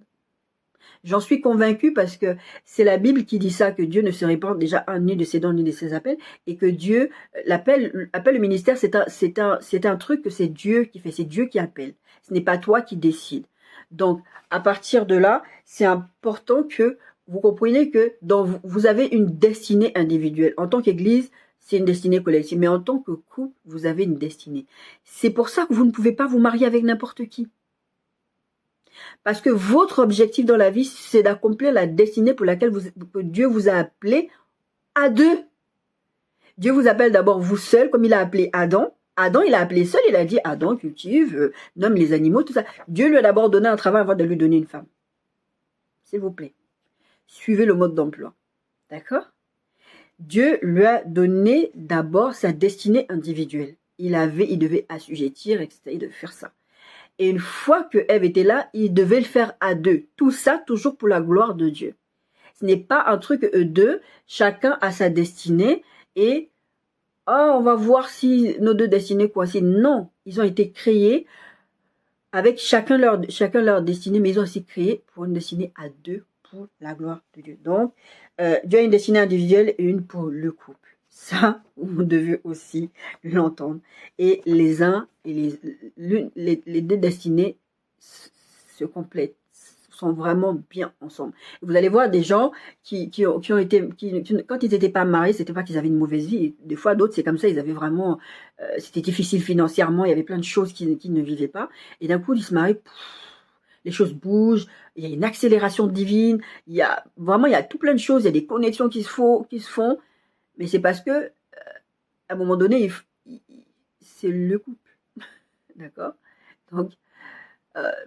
J'en suis convaincue parce que c'est la Bible qui dit ça, que Dieu ne se répand déjà ni de ses dons ni de ses appels, et que Dieu, appelle le ministère, c'est un truc que c'est Dieu qui fait, c'est Dieu qui appelle. Ce n'est pas toi qui décides. Donc, à partir de là, c'est important que vous compreniez que vous avez une destinée individuelle. En tant qu'Église, c'est une destinée collective, mais en tant que couple, vous avez une destinée. C'est pour ça que vous ne pouvez pas vous marier avec n'importe qui. Parce que votre objectif dans la vie, c'est d'accomplir la destinée pour laquelle que Dieu vous a appelé à deux. Dieu vous appelle d'abord vous seul, comme il a appelé Adam. Adam, il a appelé seul, il a dit Adam, cultive, nomme les animaux, tout ça. Dieu lui a d'abord donné un travail avant de lui donner une femme. S'il vous plaît, suivez le mode d'emploi. D'accord? Dieu lui a donné d'abord sa destinée individuelle. Il devait assujettir, etc. Il devait faire ça. Et une fois que Ève était là, il devait le faire à deux. Tout ça, toujours pour la gloire de Dieu. Ce n'est pas un truc eux deux, chacun a sa destinée et on va voir si nos deux destinées coïncident. Non, ils ont été créés avec chacun leur destinée, mais ils ont aussi créé pour une destinée à deux pour la gloire de Dieu. Donc, Dieu a une destinée individuelle et une pour le couple. Ça, vous devez aussi l'entendre. Et les uns et les deux destinées se complètent, sont vraiment bien ensemble. Vous allez voir des gens qui ont été, quand ils n'étaient pas mariés, c'était pas qu'ils avaient une mauvaise vie. Des fois, d'autres, c'est comme ça, ils avaient vraiment, c'était difficile financièrement, il y avait plein de choses qu'ils ne vivaient pas. Et d'un coup, ils se marient, les choses bougent, il y a une accélération divine, il y a tout plein de choses, il y a des connexions qui se font. Mais c'est parce que, à un moment donné, c'est le couple. D'accord? Donc,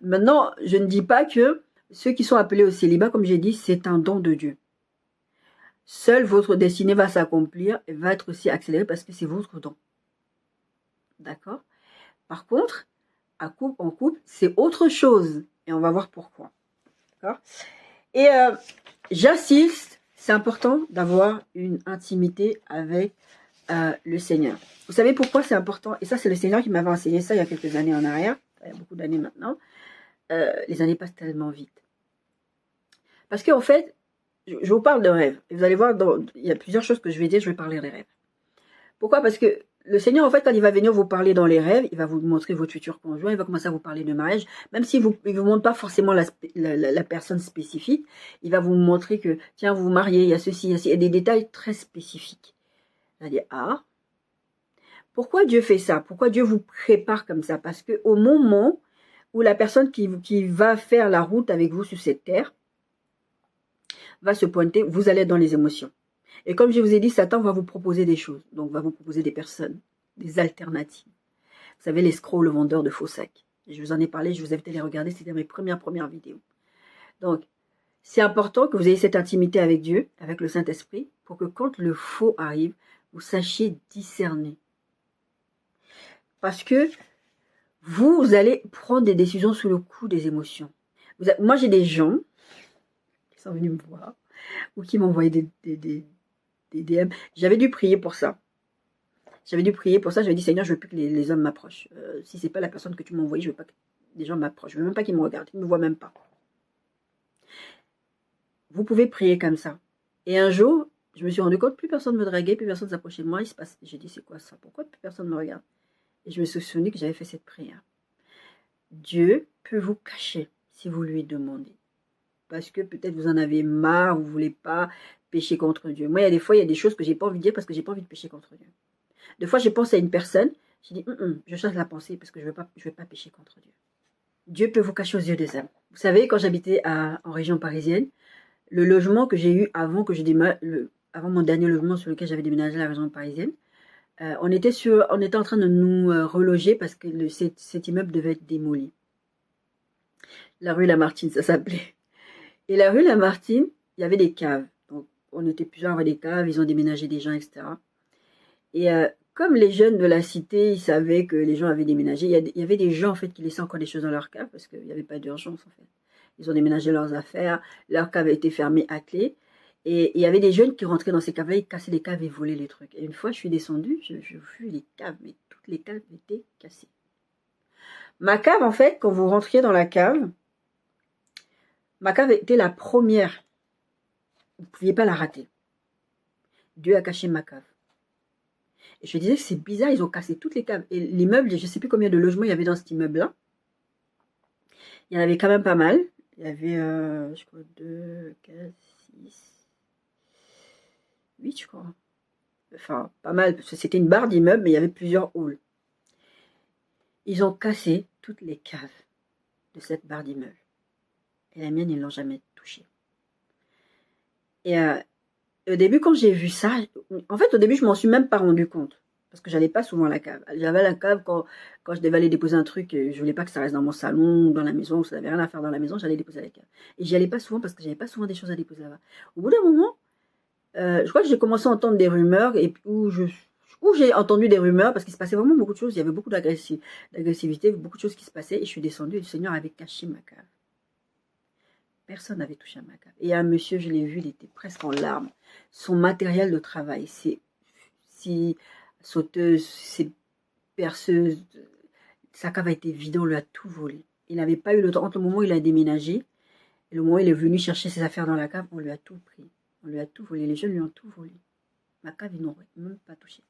Maintenant, je ne dis pas que ceux qui sont appelés au célibat, comme j'ai dit, c'est un don de Dieu. Seule votre destinée va s'accomplir et va être aussi accélérée parce que c'est votre don. D'accord? Par contre, en couple, c'est autre chose. Et on va voir pourquoi. D'accord? Et j'insiste, c'est important d'avoir une intimité avec le Seigneur. Vous savez pourquoi c'est important? Et ça, c'est le Seigneur qui m'avait enseigné ça il y a quelques années en arrière. Il y a beaucoup d'années maintenant. Les années passent tellement vite. Parce qu'en fait, je vous parle de rêves. Et vous allez voir, il y a plusieurs choses que je vais dire, je vais parler des rêves. Pourquoi? Parce que le Seigneur, en fait, quand il va venir vous parler dans les rêves, il va vous montrer votre futur conjoint, il va commencer à vous parler de mariage, même s'il ne vous montre pas forcément la personne spécifique, il va vous montrer que, tiens, vous vous mariez, il y a ceci, il y a des détails très spécifiques. Vous allez dire, ah, pourquoi Dieu fait ça? Pourquoi Dieu vous prépare comme ça? Parce qu'au moment où la personne qui va faire la route avec vous sur cette terre va se pointer, vous allez être dans les émotions. Et comme je vous ai dit, Satan va vous proposer des choses. Donc, va vous proposer des personnes, des alternatives. Vous savez, l'escroc, le vendeur de faux sacs. Je vous en ai parlé, je vous invite à les regarder. C'était mes premières vidéos. Donc, c'est important que vous ayez cette intimité avec Dieu, avec le Saint-Esprit, pour que quand le faux arrive, vous sachiez discerner. Parce que vous allez prendre des décisions sous le coup des émotions. Moi, j'ai des gens qui sont venus me voir ou qui m'envoyaient des DM. J'avais dû prier pour ça. J'avais dit, Seigneur, je veux plus que les hommes m'approchent. Si c'est pas la personne que tu m'as envoyée, je veux pas que les gens m'approchent. Je veux même pas qu'ils me regardent, ils ne me voient même pas. Vous pouvez prier comme ça. Et un jour, je me suis rendu compte, plus personne me draguait, plus personne s'approchait de moi. J'ai dit, c'est quoi ça? Pourquoi plus personne me regarde? Et je me suis souvenu que j'avais fait cette prière. Dieu peut vous cacher si vous lui demandez. Parce que peut-être vous en avez marre, vous ne voulez pas pécher contre Dieu. Moi, il y a des fois, il y a des choses que j'ai pas envie de dire parce que j'ai pas envie de pécher contre Dieu. Des fois, je pense à une personne, je dis, je chasse la pensée parce que je veux pas pécher contre Dieu. Dieu peut vous cacher aux yeux des hommes. Vous savez, quand j'habitais en région parisienne, le logement que j'ai eu avant mon dernier logement sur lequel j'avais déménagé à la région parisienne, on était en train de nous reloger parce que cet immeuble devait être démoli. La rue Lamartine, ça s'appelait. Et la rue Lamartine, il y avait des caves. Donc, on était plusieurs à avoir des caves, ils ont déménagé des gens, etc. Et comme les jeunes de la cité, ils savaient que les gens avaient déménagé, il y avait des gens en fait qui laissaient encore des choses dans leur cave parce qu'il n'y avait pas d'urgence en fait. Ils ont déménagé leurs affaires, leur cave a été fermée à clé. Et il y avait des jeunes qui rentraient dans ces caves-là, ils cassaient les caves et volaient les trucs. Et une fois, je suis descendue, je vis les caves, mais toutes les caves étaient cassées. Ma cave, en fait, quand vous rentriez dans la cave, ma cave était la première. Vous ne pouviez pas la rater. Dieu a caché ma cave. Et je disais, c'est bizarre, ils ont cassé toutes les caves. Et l'immeuble, je ne sais plus combien de logements il y avait dans cet immeuble-là. Il y en avait quand même pas mal. Il y avait, je crois, 2, 4, 6, 8, je crois. Enfin, pas mal, parce que c'était une barre d'immeuble, mais il y avait plusieurs halls. Ils ont cassé toutes les caves de cette barre d'immeuble. Et la mienne, ils ne l'ont jamais touchée. Et au début, quand j'ai vu ça, en fait, au début, je m'en suis même pas rendu compte. Parce que j'allais pas souvent à la cave. J'avais la cave quand je devais aller déposer un truc, je voulais pas que ça reste dans mon salon, dans la maison, ça n'avait rien à faire dans la maison, j'allais déposer à la cave. Et j'y allais pas souvent parce que j'avais pas souvent des choses à déposer là-bas. Au bout d'un moment, je crois que j'ai commencé à entendre des rumeurs, et où j'ai entendu des rumeurs, parce qu'il se passait vraiment beaucoup de choses, il y avait beaucoup d'agressivité, beaucoup de choses qui se passaient, et je suis descendue, et le Seigneur avait caché ma cave. Personne n'avait touché à ma cave. Et un monsieur, je l'ai vu, il était presque en larmes. Son matériel de travail, ses sauteuses, ses perceuses, sa cave a été vidée, on lui a tout volé. Il n'avait pas eu le temps, entre le moment où il a déménagé, et le moment où il est venu chercher ses affaires dans la cave, on lui a tout pris. On lui a tout volé, les jeunes lui ont tout volé. Ma cave, ils n'ont même pas touché.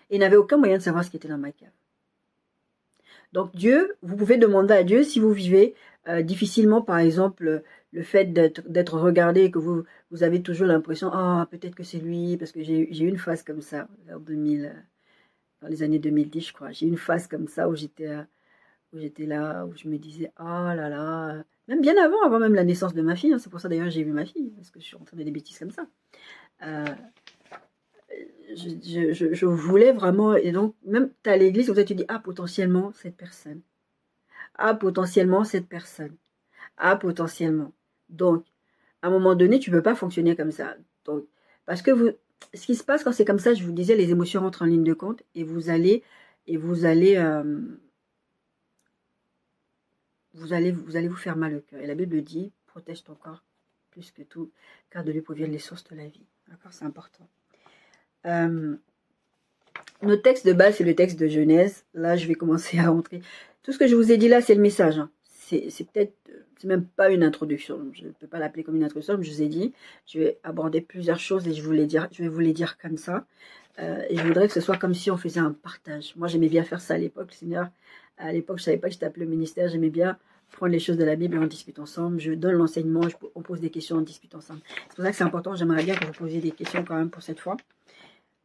Et il n'avait aucun moyen de savoir ce qui était dans ma cave. Donc Dieu, vous pouvez demander à Dieu si vous vivez difficilement, par exemple, le fait d'être regardé, que vous avez toujours l'impression, ah, peut-être que c'est lui, parce que j'ai eu une phase comme ça, vers 2000, dans les années 2010, je crois. J'ai eu une phase comme ça où j'étais là, où je me disais, oh là là, même bien avant même la naissance de ma fille, hein, c'est pour ça d'ailleurs que j'ai vu ma fille, parce que je suis rentrée dans des bêtises comme ça. Je voulais vraiment, et donc, même tu es à l'église, où tu te dis, ah, potentiellement, cette personne. a potentiellement cette personne. A potentiellement. Donc, à un moment donné, tu ne peux pas fonctionner comme ça. Donc, parce que ce qui se passe quand c'est comme ça, je vous disais, les émotions rentrent en ligne de compte et vous allez vous faire mal au cœur. Et la Bible dit, protège ton corps plus que tout, car de lui proviennent les sources de la vie. D'accord, c'est important. Notre texte de base, c'est le texte de Genèse. Là, je vais commencer à rentrer. Tout ce que je vous ai dit là, c'est le message. Hein. C'est peut-être, c'est même pas une introduction. Je ne peux pas l'appeler comme une introduction, mais je vous ai dit, je vais aborder plusieurs choses et je vais vous les dire comme ça. Et je voudrais que ce soit comme si on faisait un partage. Moi, j'aimais bien faire ça à l'époque, Seigneur. À l'époque, je ne savais pas que j'étais appelée au ministère. J'aimais bien prendre les choses de la Bible et on discute ensemble. Je donne l'enseignement, on pose des questions, on discute ensemble. C'est pour ça que c'est important. J'aimerais bien que vous posiez des questions quand même pour cette fois.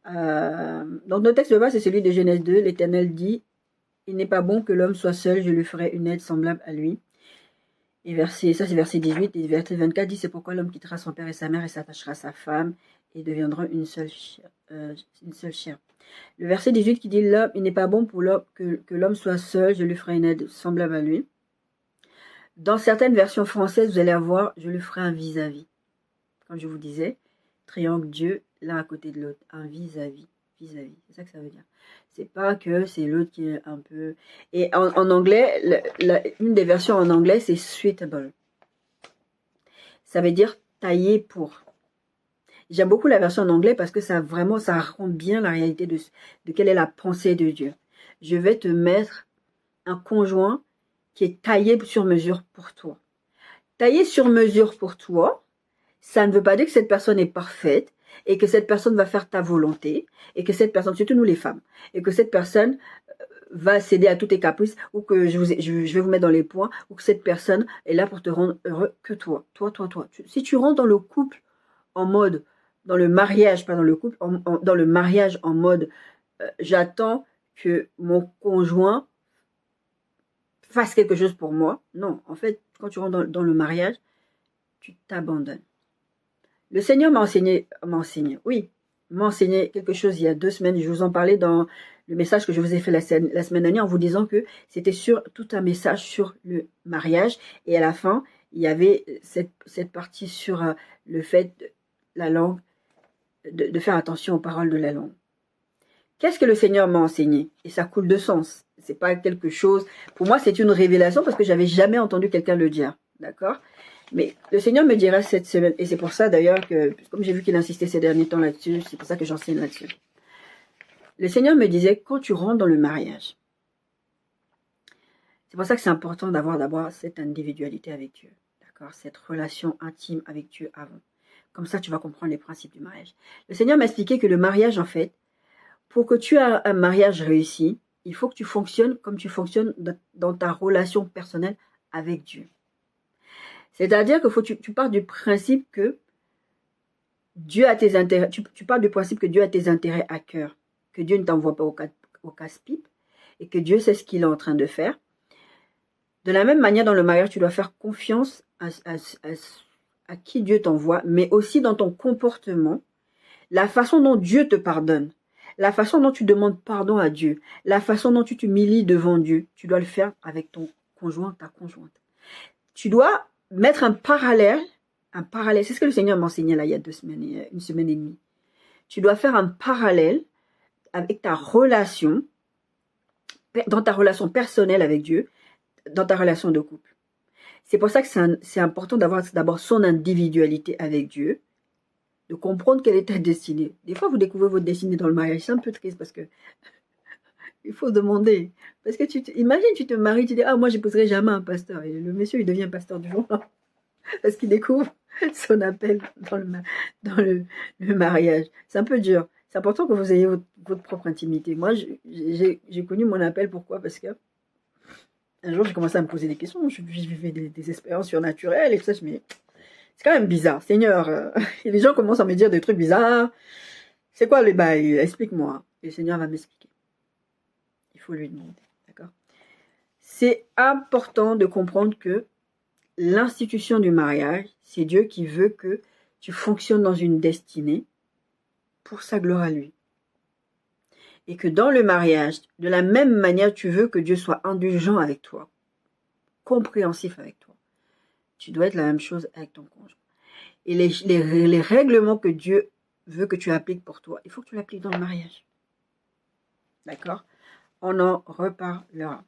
Donc, notre texte de base, c'est celui de Genèse 2. L'Éternel dit, il n'est pas bon que l'homme soit seul, je lui ferai une aide semblable à lui. Et ça c'est verset 18. Et verset 24 dit, c'est pourquoi l'homme quittera son père et sa mère et s'attachera à sa femme et deviendra une seule chair. Le verset 18 qui dit, l'homme, il n'est pas bon pour l'homme que l'homme soit seul, je lui ferai une aide semblable à lui. Dans certaines versions françaises, vous allez avoir, je lui ferai un vis-à-vis. Comme je vous disais, triangle Dieu, l'un à côté de l'autre, un vis-à-vis. Vis-à-vis, c'est ça que ça veut dire. C'est pas que c'est l'autre qui est un peu... Et en anglais, une des versions en anglais, c'est suitable. Ça veut dire taillé pour. J'aime beaucoup la version en anglais parce que ça rend bien la réalité de quelle est la pensée de Dieu. Je vais te mettre un conjoint qui est taillé sur mesure pour toi. Taillé sur mesure pour toi, ça ne veut pas dire que cette personne est parfaite et que cette personne va faire ta volonté et que cette personne, surtout nous les femmes, et que cette personne va céder à tous tes caprices ou que je vais vous mettre dans les points ou que cette personne est là pour te rendre heureux que toi. Toi. Si tu rentres dans le couple en mode, dans le mariage, pas dans le couple, dans le mariage en mode j'attends que mon conjoint fasse quelque chose pour moi. Non, en fait, quand tu rentres dans le mariage, tu t'abandonnes. Le Seigneur m'a enseigné quelque chose il y a 2 semaines. Je vous en parlais dans le message que je vous ai fait la semaine dernière en vous disant que c'était tout un message sur le mariage. Et à la fin, il y avait cette partie sur le fait de la langue, de faire attention aux paroles de la langue. Qu'est-ce que le Seigneur m'a enseigné? Et ça coule de sens. C'est pas quelque chose... Pour moi, c'est une révélation parce que j'avais jamais entendu quelqu'un le dire. D'accord? Mais le Seigneur me dira cette semaine, et c'est pour ça d'ailleurs que, comme j'ai vu qu'il insistait ces derniers temps là-dessus, c'est pour ça que j'enseigne là-dessus. Le Seigneur me disait, quand tu rentres dans le mariage, c'est pour ça que c'est important d'avoir d'abord cette individualité avec Dieu, d'accord, cette relation intime avec Dieu avant. Comme ça, tu vas comprendre les principes du mariage. Le Seigneur m'a expliqué que le mariage, en fait, pour que tu aies un mariage réussi, il faut que tu fonctionnes comme tu fonctionnes dans ta relation personnelle avec Dieu. C'est-à-dire que tu pars du principe que Dieu a tes intérêts, tu pars du principe que Dieu a tes intérêts à cœur, que Dieu ne t'envoie pas au casse-pipe et que Dieu sait ce qu'il est en train de faire. De la même manière, dans le mariage, tu dois faire confiance à qui Dieu t'envoie, mais aussi dans ton comportement, la façon dont Dieu te pardonne, la façon dont tu demandes pardon à Dieu, la façon dont tu t'humilies devant Dieu, tu dois le faire avec ton conjoint, ta conjointe. Tu dois mettre un parallèle, c'est ce que le Seigneur m'enseignait là il y a 2 semaines, une semaine et demie. Tu dois faire un parallèle avec ta relation, dans ta relation personnelle avec Dieu, dans ta relation de couple. C'est pour ça que c'est important d'avoir d'abord son individualité avec Dieu, de comprendre quelle est ta destinée. Des fois, vous découvrez votre destinée dans le mariage, c'est un peu triste parce que il faut demander. Parce que imagine, tu te maries, tu dis, ah, moi, j'épouserai jamais un pasteur. Et le monsieur, il devient pasteur du jour là. Parce qu'il découvre son appel dans le mariage. C'est un peu dur. C'est important que vous ayez votre propre intimité. Moi, j'ai connu mon appel. Pourquoi? Parce que un jour, j'ai commencé à me poser des questions. Je vivais des expériences surnaturelles et tout ça. Mais c'est quand même bizarre. Seigneur, et les gens commencent à me dire des trucs bizarres. C'est quoi le bail? Explique-moi. Et le Seigneur va m'expliquer. Il faut lui demander. D'accord? C'est important de comprendre que l'institution du mariage, c'est Dieu qui veut que tu fonctionnes dans une destinée pour sa gloire à lui. Et que dans le mariage, de la même manière, tu veux que Dieu soit indulgent avec toi. compréhensif avec toi. Tu dois être la même chose avec ton conjoint. Et les règlements que Dieu veut que tu appliques pour toi, il faut que tu l'appliques dans le mariage. D'accord? On en reparlera.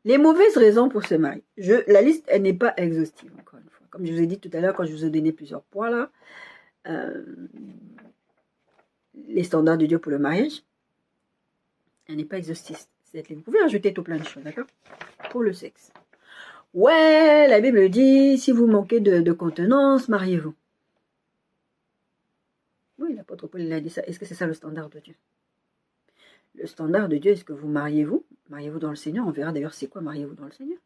Les mauvaises raisons pour se marier. La liste, elle n'est pas exhaustive, encore une fois. Comme je vous ai dit tout à l'heure, quand je vous ai donné plusieurs points là, les standards de Dieu pour le mariage, elle n'est pas exhaustive. Vous pouvez ajouter tout plein de choses, d'accord? Pour le sexe. Ouais, la Bible dit, si vous manquez de contenance, mariez-vous. Oui, l'apôtre Paul il a dit ça. Est-ce que c'est ça le standard de Dieu? Le standard de Dieu, est-ce que vous mariez-vous? Mariez-vous dans le Seigneur. On verra d'ailleurs c'est quoi mariez-vous dans le Seigneur.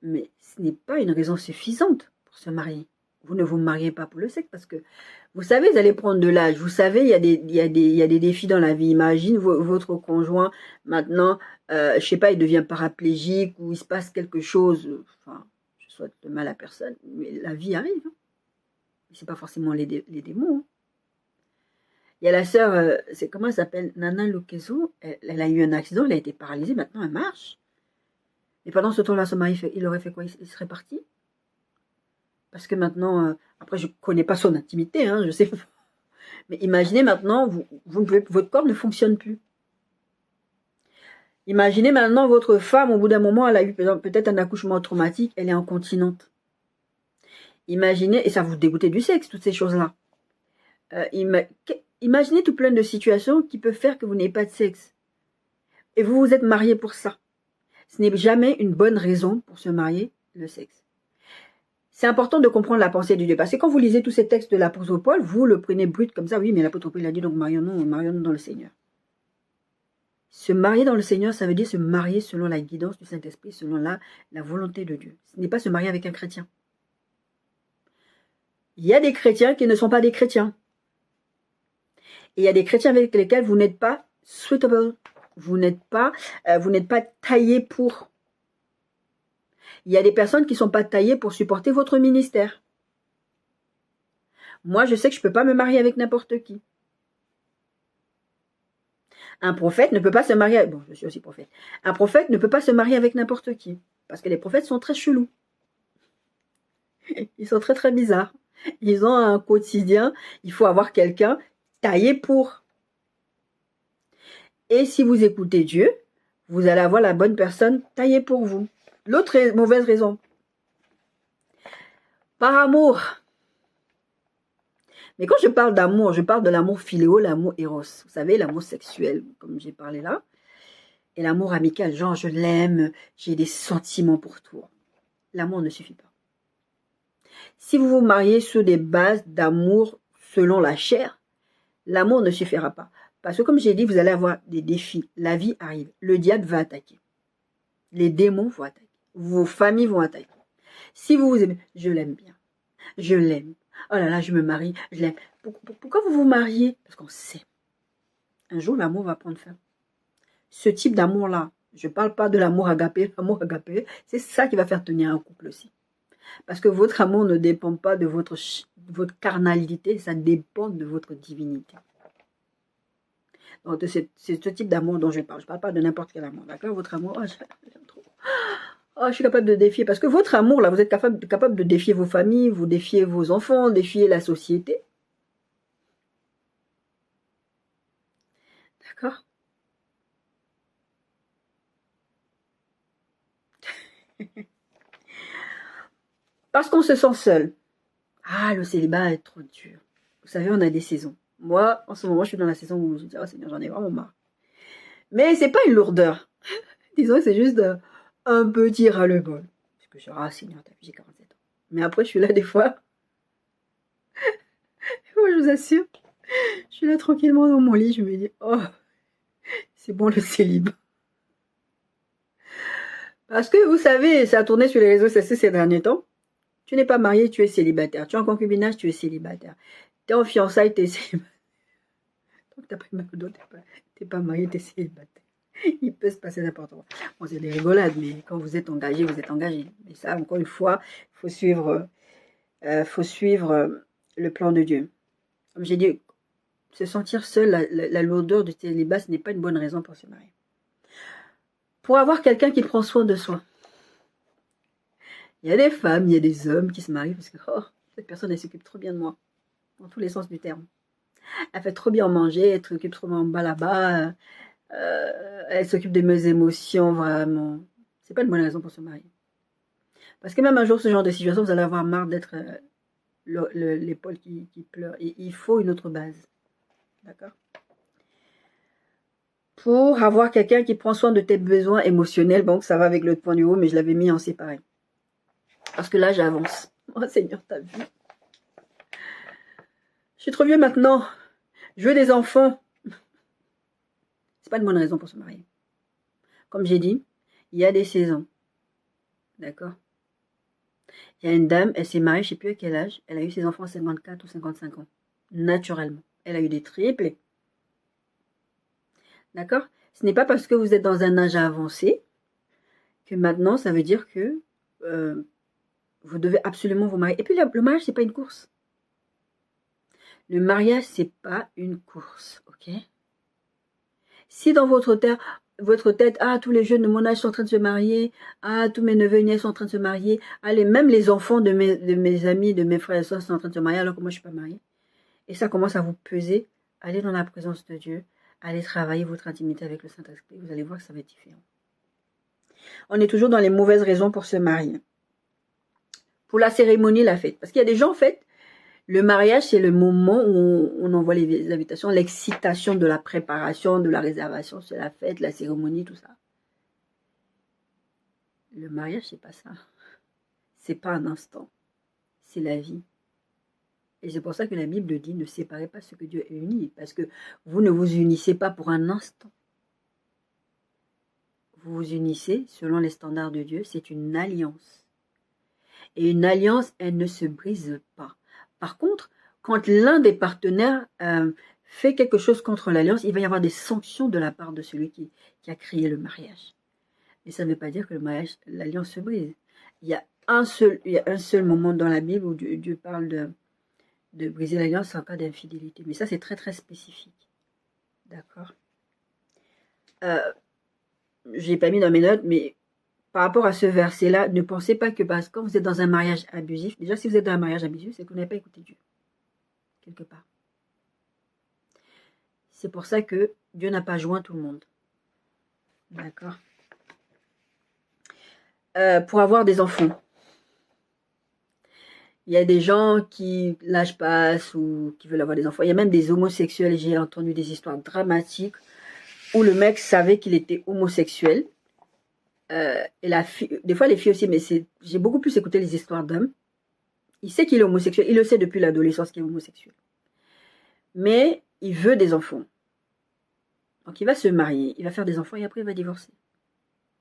Mais ce n'est pas une raison suffisante pour se marier. Vous ne vous mariez pas pour le sexe parce que vous savez, vous allez prendre de l'âge. Vous savez, il y a des défis dans la vie. Imagine votre conjoint, maintenant, je sais pas, il devient paraplégique ou il se passe quelque chose. Enfin, je souhaite de mal à personne, mais la vie arrive. Hein. C'est pas forcément les démons. Hein. Il y a la sœur, c'est comment elle s'appelle, Nana Lukeso. Elle a eu un accident, elle a été paralysée. Maintenant, elle marche. Et pendant ce temps-là, son mari, il aurait fait quoi? Il serait parti? Parce que maintenant, après, je ne connais pas son intimité, hein, je sais pas. Mais imaginez maintenant, votre corps ne fonctionne plus. Imaginez maintenant votre femme, au bout d'un moment, elle a eu peut-être un accouchement traumatique, elle est incontinente. Imaginez, et ça vous dégoûte du sexe, toutes ces choses-là. Imaginez tout plein de situations qui peuvent faire que vous n'ayez pas de sexe. Et vous vous êtes marié pour ça. Ce n'est jamais une bonne raison pour se marier, le sexe. C'est important de comprendre la pensée de Dieu. Parce que quand vous lisez tous ces textes de l'apôtre Paul, vous le prenez brut comme ça. Oui, mais l'apôtre Paul a dit donc marions-nous dans le Seigneur. Se marier dans le Seigneur, ça veut dire se marier selon la guidance du Saint-Esprit, selon la volonté de Dieu. Ce n'est pas se marier avec un chrétien. Il y a des chrétiens qui ne sont pas des chrétiens. Et il y a des chrétiens avec lesquels vous n'êtes pas suitable. Vous n'êtes pas taillé pour. Il y a des personnes qui ne sont pas taillées pour supporter votre ministère. Moi, je sais que je ne peux pas me marier avec n'importe qui. Un prophète ne peut pas se marier... Bon, je suis aussi prophète. Un prophète ne peut pas se marier avec n'importe qui. Parce que les prophètes sont très chelous. Ils sont très, très bizarres. Ils ont un quotidien. Il faut avoir quelqu'un taillé pour. Et si vous écoutez Dieu, vous allez avoir la bonne personne taillée pour vous. L'autre mauvaise raison. Par amour. Mais quand je parle d'amour, je parle de l'amour philéo, l'amour éros. Vous savez, l'amour sexuel, comme j'ai parlé là. Et l'amour amical, genre je l'aime, j'ai des sentiments pour toi. L'amour ne suffit pas. Si vous vous mariez sur des bases d'amour selon la chair, l'amour ne suffira pas. Parce que comme j'ai dit, vous allez avoir des défis. La vie arrive. Le diable va attaquer. Les démons vont attaquer. Vos familles vont attaquer. Si vous vous aimez, je l'aime bien. Je l'aime. Oh là là, je me marie, je l'aime. Pourquoi vous vous mariez? Parce qu'on sait. Un jour, l'amour va prendre fin. Ce type d'amour-là, je ne parle pas de l'amour agapé. L'amour agapé, c'est ça qui va faire tenir un couple aussi. Parce que votre amour ne dépend pas de votre carnalité, ça dépend de votre divinité. Donc, c'est ce type d'amour dont je parle. Je ne parle pas de n'importe quel amour, d'accord? Votre amour, oh, j'aime trop. Oh, je suis capable de défier. Parce que votre amour, là, vous êtes capable de défier vos familles, vous défier vos enfants, défier la société. D'accord? Parce qu'on se sent seul. Ah, le célibat est trop dur. Vous savez, on a des saisons. Moi, en ce moment, je suis dans la saison où je dis, oh Seigneur, j'en ai vraiment marre. Mais c'est pas une lourdeur. Disons que c'est juste un petit ras-le-bol. Parce que je dis, ah Seigneur, t'as vu, j'ai 47 ans. Mais après, je suis là des fois. Moi, je vous assure, je suis là tranquillement dans mon lit, je me dis, oh, c'est bon le célibat. Parce que vous savez, ça a tourné sur les réseaux sociaux ces derniers temps. Tu n'es pas marié, tu es célibataire. Tu es en concubinage, tu es célibataire. Tu es en fiançailles, tu es célibataire. Donc, tu n'as pas mal d'autres, tu n'es pas marié, tu es célibataire. Il peut se passer n'importe quoi. Bon, c'est des rigolades, mais quand vous êtes engagé, vous êtes engagé. Mais ça, encore une fois, il faut suivre le plan de Dieu. Comme j'ai dit, se sentir seul, la lourdeur du célibat, ce n'est pas une bonne raison pour se marier. Pour avoir quelqu'un qui prend soin de soi. Il y a des femmes, il y a des hommes qui se marient parce que oh, cette personne, elle s'occupe trop bien de moi. Dans tous les sens du terme. Elle fait trop bien manger, elle s'occupe trop bien bas là-bas. Elle s'occupe de mes émotions, vraiment. C'est pas une bonne raison pour se marier. Parce que même un jour, ce genre de situation, vous allez avoir marre d'être l'épaule qui pleure. Et il faut une autre base. D'accord? Pour avoir quelqu'un qui prend soin de tes besoins émotionnels, bon, ça va avec le point du haut, mais je l'avais mis en séparé. Parce que là, j'avance. Oh Seigneur, t'as vu? Je suis trop vieux maintenant. Je veux des enfants. C'est pas une bonne raison pour se marier. Comme j'ai dit, il y a des saisons. D'accord? Il y a une dame, elle s'est mariée, je ne sais plus à quel âge. Elle a eu ses enfants à 54 ou 55 ans. Naturellement. Elle a eu des triplés. D'accord? Ce n'est pas parce que vous êtes dans un âge avancé que maintenant, ça veut dire que vous devez absolument vous marier. Et puis, le mariage, ce n'est pas une course. Le mariage, ce n'est pas une course. Ok? Si dans votre tête, ah, tous les jeunes de mon âge sont en train de se marier, ah, tous mes neveux et nièces sont en train de se marier, allez, même les enfants de mes amis, de mes frères et soeurs sont en train de se marier alors que moi je ne suis pas mariée. Et ça commence à vous peser, allez dans la présence de Dieu, allez travailler votre intimité avec le Saint-Esprit, vous allez voir que ça va être différent. On est toujours dans les mauvaises raisons pour se marier. Pour la cérémonie, la fête. Parce qu'il y a des gens, en fait, le mariage, c'est le moment où on envoie les invitations, l'excitation de la préparation, de la réservation, c'est la fête, la cérémonie, tout ça. Le mariage, c'est pas ça. C'est pas un instant. C'est la vie. Et c'est pour ça que la Bible dit, ne séparez pas ce que Dieu a uni. Parce que vous ne vous unissez pas pour un instant. Vous vous unissez selon les standards de Dieu. C'est une alliance. Et une alliance, elle ne se brise pas. Par contre, quand l'un des partenaires fait quelque chose contre l'alliance, il va y avoir des sanctions de la part de celui qui a créé le mariage. Mais ça ne veut pas dire que l'alliance se brise. Il y a un seul moment dans la Bible où Dieu parle de briser l'alliance en cas d'infidélité. Mais ça, c'est très, très spécifique. D'accord? Je n'ai pas mis dans mes notes, mais par rapport à ce verset-là, ne pensez pas que parce que quand vous êtes dans un mariage abusif, déjà si vous êtes dans un mariage abusif, c'est que vous n'avez pas écouté Dieu, quelque part. C'est pour ça que Dieu n'a pas joint tout le monde. D'accord? Pour avoir des enfants. Il y a des gens qui, l'âge passe ou qui veulent avoir des enfants. Il y a même des homosexuels. J'ai entendu des histoires dramatiques où le mec savait qu'il était homosexuel. Et la fille, des fois les filles aussi, mais j'ai beaucoup plus écouté les histoires d'hommes. Il sait qu'il est homosexuel. Il le sait depuis l'adolescence qu'il est homosexuel. Mais il veut des enfants. Donc il va se marier, il va faire des enfants et après il va divorcer.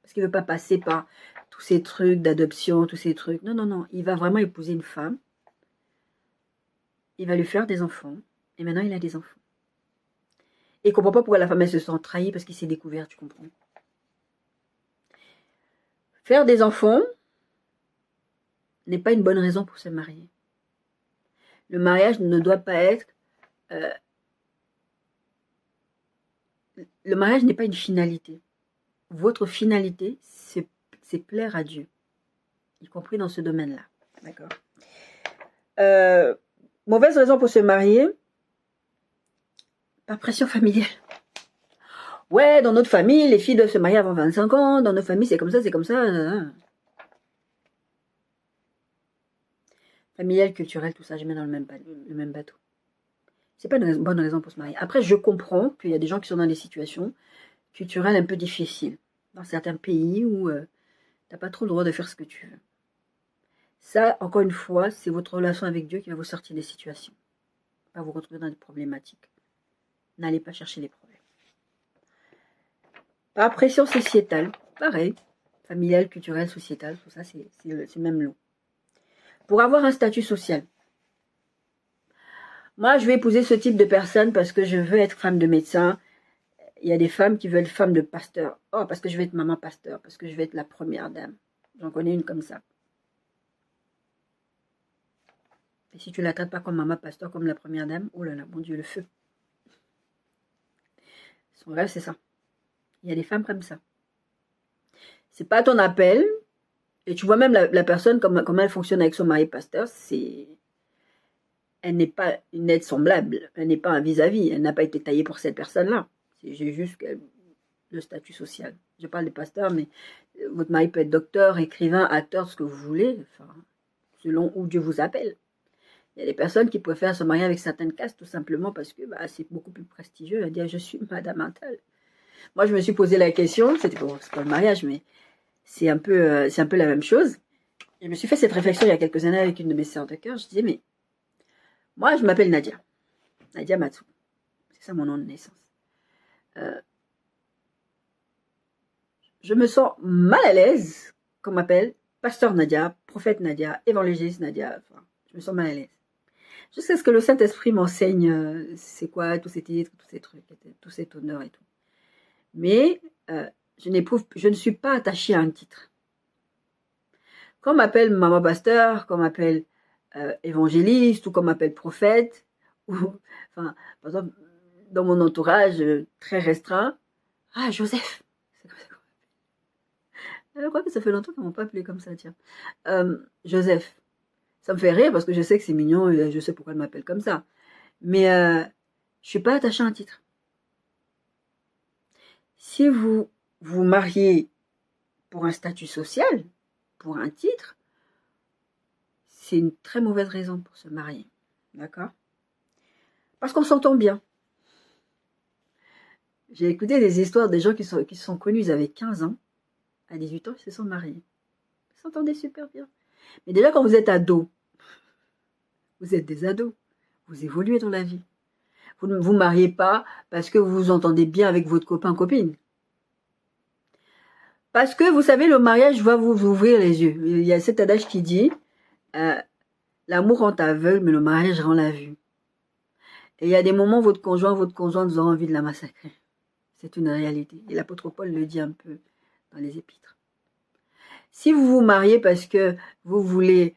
Parce qu'il ne veut pas passer par tous ces trucs d'adoption, tous ces trucs. Non, non, non. Il va vraiment épouser une femme. Il va lui faire des enfants. Et maintenant, il a des enfants. Et il ne comprend pas pourquoi la femme, elle se sent trahie parce qu'il s'est découvert, tu comprends. Faire des enfants n'est pas une bonne raison pour se marier. Le mariage ne doit pas être... le mariage n'est pas une finalité. Votre finalité, c'est plaire à Dieu. Y compris dans ce domaine-là. D'accord. Mauvaise raison pour se marier, par pression familiale. Ouais, dans notre famille, les filles doivent se marier avant 25 ans. Dans notre famille, c'est comme ça, c'est comme ça. Familial, culturel, tout ça, je mets dans le même bateau. C'est pas une bonne raison pour se marier. Après, je comprends qu'il y a des gens qui sont dans des situations culturelles un peu difficiles. Dans certains pays où t'as pas trop le droit de faire ce que tu veux. Ça, encore une fois, c'est votre relation avec Dieu qui va vous sortir des situations. Pas vous retrouver dans des problématiques. N'allez pas chercher des problèmes. Par pression sociétale, pareil. Familiale, culturelle, sociétale, tout ça, c'est le même lot. Pour avoir un statut social. Moi, je vais épouser ce type de personne parce que je veux être femme de médecin. Il y a des femmes qui veulent femme de pasteur. Oh, parce que je vais être maman pasteur, parce que je vais être la première dame. J'en connais une comme ça. Et si tu ne la traites pas comme maman pasteur, comme la première dame, oh là là, mon Dieu, le feu. Son rêve, c'est ça. Il y a des femmes comme ça. C'est pas ton appel. Et tu vois même la personne, comment elle fonctionne avec son mari pasteur, elle n'est pas une aide semblable. Elle n'est pas un vis-à-vis. Elle n'a pas été taillée pour cette personne-là. C'est juste le statut social. Je parle des pasteurs, mais votre mari peut être docteur, écrivain, acteur, ce que vous voulez, enfin, selon où Dieu vous appelle. Il y a des personnes qui préfèrent se marier avec certaines castes tout simplement parce que c'est beaucoup plus prestigieux à dire je suis madame Intel. Moi, je me suis posé la question, c'est pas le mariage, mais c'est un peu la même chose. Je me suis fait cette réflexion il y a quelques années avec une de mes sœurs de cœur. Je disais, mais moi, je m'appelle Nadia. Nadia Matsu. C'est ça mon nom de naissance. Je me sens mal à l'aise qu'on m'appelle pasteur Nadia, prophète Nadia, évangéliste Nadia. Enfin, je me sens mal à l'aise. Jusqu'à ce que le Saint-Esprit m'enseigne c'est quoi tous ces titres, tous ces trucs, tout cet honneur et tout. Mais je ne suis pas attachée à un titre. Qu'on m'appelle maman pasteur, qu'on m'appelle évangéliste ou qu'on m'appelle prophète, ou, enfin, par exemple, dans mon entourage très restreint, Joseph. Je crois que ça fait longtemps qu'ils ne m'ont pas appelé comme ça, tiens. Joseph. Ça me fait rire parce que je sais que c'est mignon et je sais pourquoi elle m'appelle comme ça. Mais je ne suis pas attachée à un titre. Si vous vous mariez pour un statut social, pour un titre, c'est une très mauvaise raison pour se marier. D'accord? Parce qu'on s'entend bien. J'ai écouté des histoires des gens qui se sont connus, ils avaient 15 ans. À 18 ans, ils se sont mariés. Ils s'entendaient super bien. Mais déjà, quand vous êtes ado, vous êtes des ados. Vous évoluez dans la vie. Vous ne vous mariez pas parce que vous vous entendez bien avec votre copain-copine. Parce que, vous savez, le mariage va vous ouvrir les yeux. Il y a cet adage qui dit l'amour rend aveugle, mais le mariage rend la vue. Et il y a des moments où votre conjointe vous aura envie de la massacrer. C'est une réalité. Et l'apôtre Paul le dit un peu dans les épîtres. Si vous vous mariez parce que vous voulez...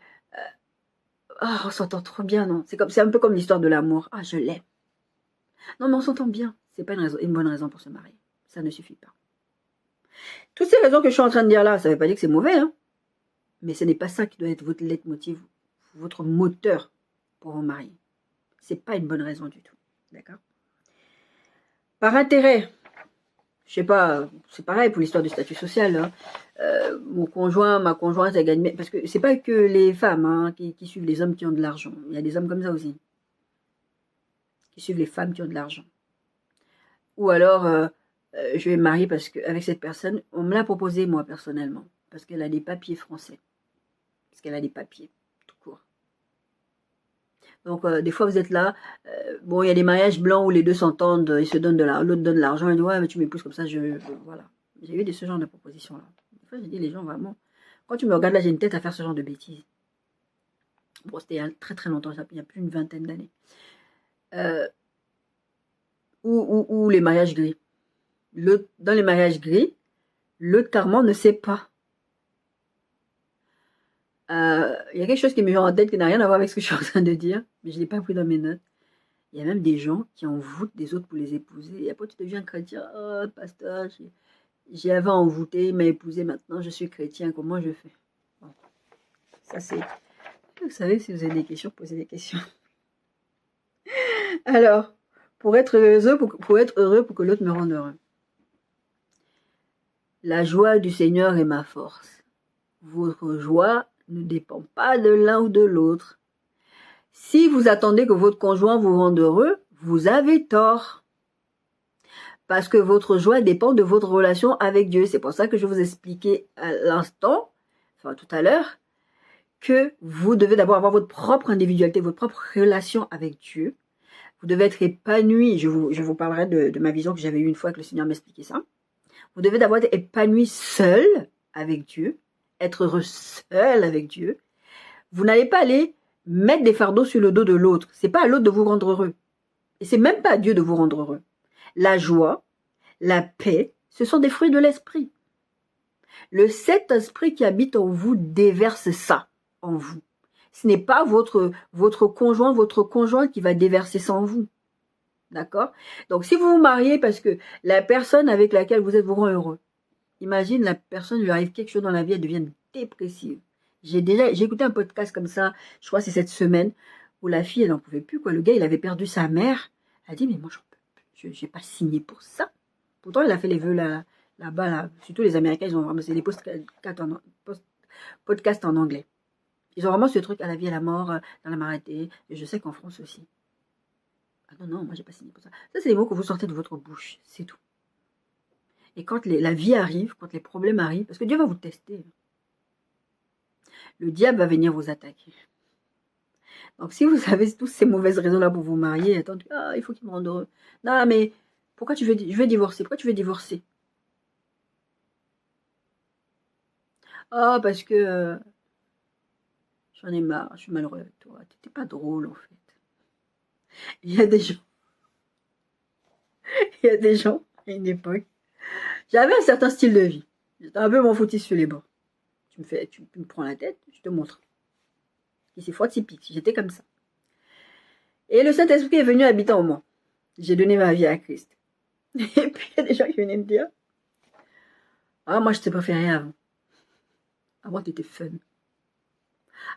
on s'entend trop bien, non? C'est un peu comme l'histoire de l'amour. Je l'aime. Non, mais on s'entend bien. C'est pas une bonne raison pour se marier. Ça ne suffit pas. Toutes ces raisons que je suis en train de dire là, ça ne veut pas dire que c'est mauvais, hein? Mais ce n'est pas ça qui doit être votre leitmotiv, votre moteur pour vous marier. C'est pas une bonne raison du tout. D'accord? Par intérêt, je sais pas, c'est pareil pour l'histoire du statut social. Hein. Mon conjoint, ma conjointe, elle gagne... Parce que c'est pas que les femmes qui suivent les hommes qui ont de l'argent. Il y a des hommes comme ça aussi. Qui suivent les femmes qui ont de l'argent. Ou alors, je vais me marier parce que avec cette personne, on me l'a proposé moi personnellement. Parce qu'elle a des papiers français. Parce qu'elle a des papiers, tout court. Donc, des fois, vous êtes là. Il y a des mariages blancs où les deux s'entendent, ils se donnent l'autre donne de l'argent, et dit, ouais, mais tu m'épouses comme ça, voilà. J'ai eu ce genre de propositions-là. Des fois, j'ai dit, les gens, vraiment, quand tu me regardes là, j'ai une tête à faire ce genre de bêtises. Bon, c'était il y a très très longtemps, il y a plus d'une vingtaine d'années. Ou les mariages gris. Dans les mariages gris, le carrément ne sait pas. Il y a quelque chose qui me vient en tête qui n'a rien à voir avec ce que je suis en train de dire, mais je ne l'ai pas pris dans mes notes. Il y a même des gens qui envoûtent des autres pour les épouser. Et après, tu deviens chrétien. Oh, pasteur, j'y avais envoûté, il m'a épousé, maintenant je suis chrétien, comment je fais? Bon. Ça, c'est... Vous savez, si vous avez des questions, posez des questions. Alors, pour être heureux, pour que l'autre me rende heureux. La joie du Seigneur est ma force. Votre joie ne dépend pas de l'un ou de l'autre. Si vous attendez que votre conjoint vous rende heureux, vous avez tort. Parce que votre joie dépend de votre relation avec Dieu. C'est pour ça que je vous expliquais à l'instant, enfin tout à l'heure, que vous devez d'abord avoir votre propre individualité, votre propre relation avec Dieu. Vous devez être épanoui. Je vous parlerai de ma vision que j'avais eue une fois que le Seigneur m'expliquait ça. Vous devez d'abord être épanoui seul avec Dieu, être heureux seul avec Dieu. Vous n'allez pas aller mettre des fardeaux sur le dos de l'autre. C'est pas à l'autre de vous rendre heureux. Et c'est même pas à Dieu de vous rendre heureux. La joie, la paix, ce sont des fruits de l'esprit. Le Saint-Esprit qui habite en vous déverse ça en vous. Ce n'est pas votre conjoint, votre conjointe qui va déverser ça en vous. D'accord? Donc, si vous vous mariez parce que la personne avec laquelle vous êtes vous rend heureux, Imagine, la personne lui arrive quelque chose dans la vie, elle devient dépressive. J'ai écouté un podcast comme ça, je crois que c'est cette semaine, où la fille, elle n'en pouvait plus, quoi. Le gars, il avait perdu sa mère. Elle a dit, mais moi, je n'ai pas signé pour ça. Pourtant, elle a fait les vœux là-bas, là. Surtout les Américains, ils ont vraiment, c'est des podcasts en anglais. Ils ont vraiment ce truc à la vie, à la mort, dans la maladie. Et je sais qu'en France aussi. Ah non, non, moi, j'ai pas signé pour ça. Ça, c'est les mots que vous sortez de votre bouche. C'est tout. Et quand la vie arrive, quand les problèmes arrivent, parce que Dieu va vous tester. Le diable va venir vous attaquer. Donc, si vous avez tous ces mauvaises raisons-là pour vous marier, attendez, il faut qu'il me rende heureux. Non, mais pourquoi je veux divorcer? Pourquoi tu veux divorcer? Ah, parce que j'en ai marre, je suis malheureux avec toi. T'étais pas drôle, en fait. Il y a des gens, à une époque, j'avais un certain style de vie. J'étais un peu mon foutis sur les bords. Tu me prends la tête, je te montre. Ici, fois typique, j'étais comme ça. Et le Saint-Esprit est venu habiter en moi. J'ai donné ma vie à Christ. Et puis, il y a des gens qui venaient me dire, moi, je te préférais avant. Avant, tu étais fun.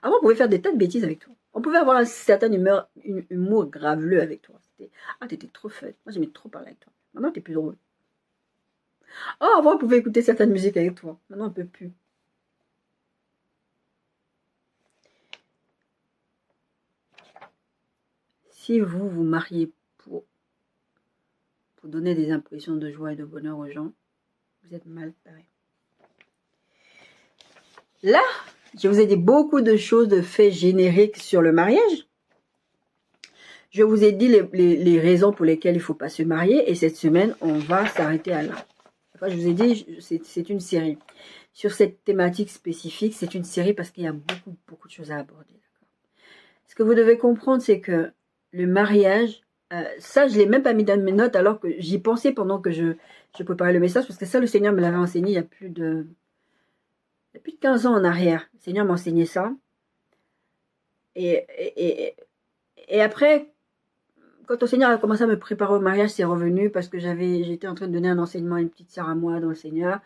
Avant, on pouvait faire des tas de bêtises avec toi. On pouvait avoir un certain humour graveleux avec toi. T'étais trop fun. Moi, j'aimais trop parler avec toi. Maintenant, t'es plus drôle. Avant, on pouvait écouter certaines musiques avec toi. Maintenant, on ne peut plus. Si vous vous mariez pour donner des impressions de joie et de bonheur aux gens, vous êtes mal barré. Là, je vous ai dit beaucoup de choses, de faits génériques sur le mariage. Je vous ai dit les raisons pour lesquelles il ne faut pas se marier. Et cette semaine, on va s'arrêter à là. Enfin, je vous ai dit, c'est une série. Sur cette thématique spécifique, c'est une série parce qu'il y a beaucoup de choses à aborder. Ce que vous devez comprendre, c'est que le mariage, ça, je ne l'ai même pas mis dans mes notes alors que j'y pensais pendant que je préparais le message. Parce que ça, le Seigneur me l'avait enseigné il y a plus de 15 ans en arrière. Le Seigneur m'a enseigné ça. Et après, quand le Seigneur a commencé à me préparer au mariage, c'est revenu parce que j'étais en train de donner un enseignement à une petite sœur à moi dans le Seigneur.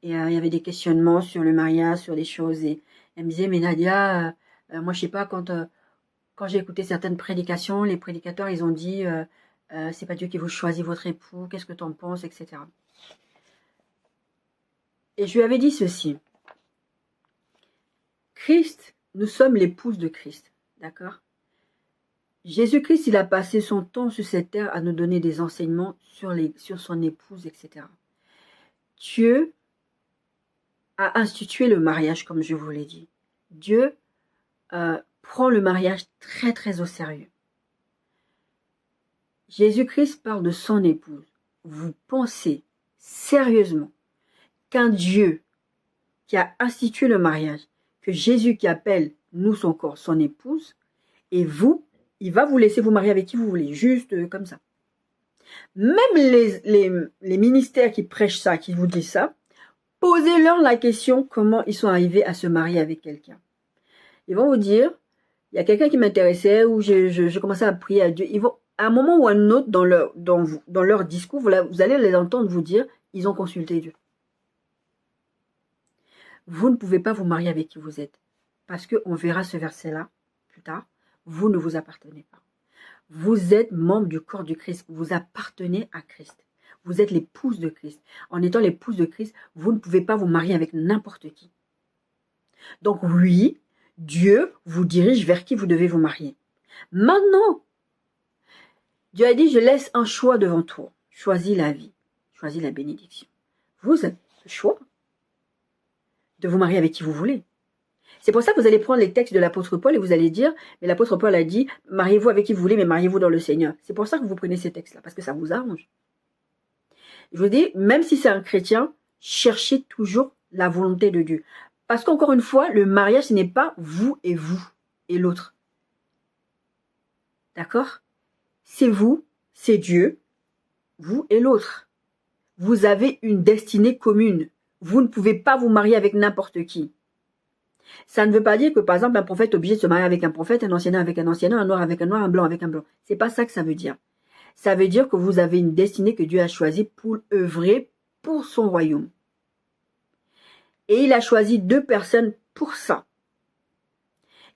Et il y avait des questionnements sur le mariage, sur des choses. Et elle me disait, mais Nadia, moi je sais pas, quand j'ai écouté certaines prédications, les prédicateurs, ils ont dit, c'est pas Dieu qui vous choisit votre époux, qu'est-ce que tu en penses, etc. Et je lui avais dit ceci. Christ, nous sommes l'épouse de Christ, d'accord? Jésus-Christ, il a passé son temps sur cette terre à nous donner des enseignements sur son épouse, etc. Dieu a institué le mariage, comme je vous l'ai dit. Dieu prend le mariage très, très au sérieux. Jésus-Christ parle de son épouse. Vous pensez sérieusement qu'un Dieu qui a institué le mariage, que Jésus qui appelle nous son corps, son épouse, et vous, il va vous laisser vous marier avec qui vous voulez, juste comme ça. Même les ministères qui prêchent ça, qui vous disent ça, posez-leur la question comment ils sont arrivés à se marier avec quelqu'un. Ils vont vous dire, il y a quelqu'un qui m'intéressait ou je commençais à prier à Dieu. Ils vont, à un moment ou à un autre dans leur discours, vous allez les entendre vous dire, ils ont consulté Dieu. Vous ne pouvez pas vous marier avec qui vous êtes. Parce qu'on verra ce verset-là plus tard. Vous ne vous appartenez pas. Vous êtes membre du corps du Christ. Vous appartenez à Christ. Vous êtes l'épouse de Christ. En étant l'épouse de Christ, vous ne pouvez pas vous marier avec n'importe qui. Donc oui, Dieu vous dirige vers qui vous devez vous marier. Maintenant, Dieu a dit, je laisse un choix devant toi. Choisis la vie. Choisis la bénédiction. Vous avez le choix de vous marier avec qui vous voulez. C'est pour ça que vous allez prendre les textes de l'apôtre Paul et vous allez dire, mais l'apôtre Paul a dit, mariez-vous avec qui vous voulez, mais mariez-vous dans le Seigneur. C'est pour ça que vous prenez ces textes-là, parce que ça vous arrange. Je vous dis, même si c'est un chrétien, cherchez toujours la volonté de Dieu. Parce qu'encore une fois, le mariage, ce n'est pas vous et l'autre. D'accord? C'est vous, c'est Dieu, vous et l'autre. Vous avez une destinée commune. Vous ne pouvez pas vous marier avec n'importe qui. Ça ne veut pas dire que, par exemple, un prophète est obligé de se marier avec un prophète, un ancien avec un ancien, un noir avec un noir, un blanc avec un blanc. C'est pas ça que ça veut dire. Ça veut dire que vous avez une destinée que Dieu a choisie pour œuvrer pour son royaume. Et il a choisi 2 personnes pour ça.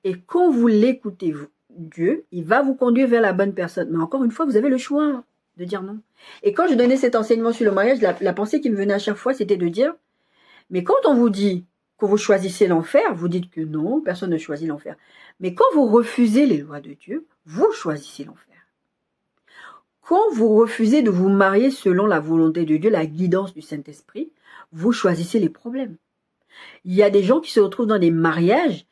Et quand vous l'écoutez, Dieu, il va vous conduire vers la bonne personne. Mais encore une fois, vous avez le choix de dire non. Et quand je donnais cet enseignement sur le mariage, la pensée qui me venait à chaque fois, c'était de dire, mais quand on vous dit que vous choisissez l'enfer, vous dites que non, personne ne choisit l'enfer. Mais quand vous refusez les lois de Dieu, vous choisissez l'enfer. Quand vous refusez de vous marier selon la volonté de Dieu, la guidance du Saint-Esprit, vous choisissez les problèmes. Il y a des gens qui se retrouvent dans des mariages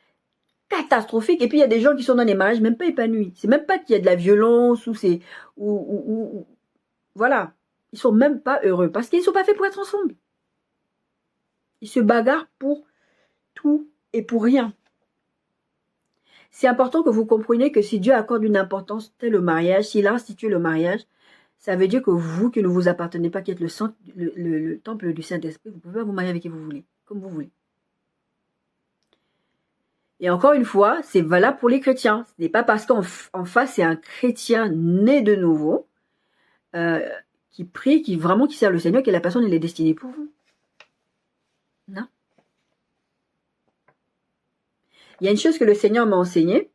catastrophiques et puis il y a des gens qui sont dans des mariages même pas épanouis. C'est même pas qu'il y a de la violence ou voilà. Ils sont même pas heureux parce qu'ils ne sont pas faits pour être ensemble. Ils se bagarrent pour tout et pour rien. C'est important que vous compreniez que si Dieu accorde une importance telle au mariage, s'il a institué le mariage, ça veut dire que vous, qui ne vous appartenez pas, qui êtes le temple du Saint-Esprit, vous pouvez pas vous marier avec qui vous voulez, comme vous voulez. Et encore une fois, c'est valable pour les chrétiens. Ce n'est pas parce qu'en face, c'est un chrétien né de nouveau, qui prie, qui sert le Seigneur, que la personne elle est destinée pour vous. Non. Il y a une chose que le Seigneur m'a enseigné,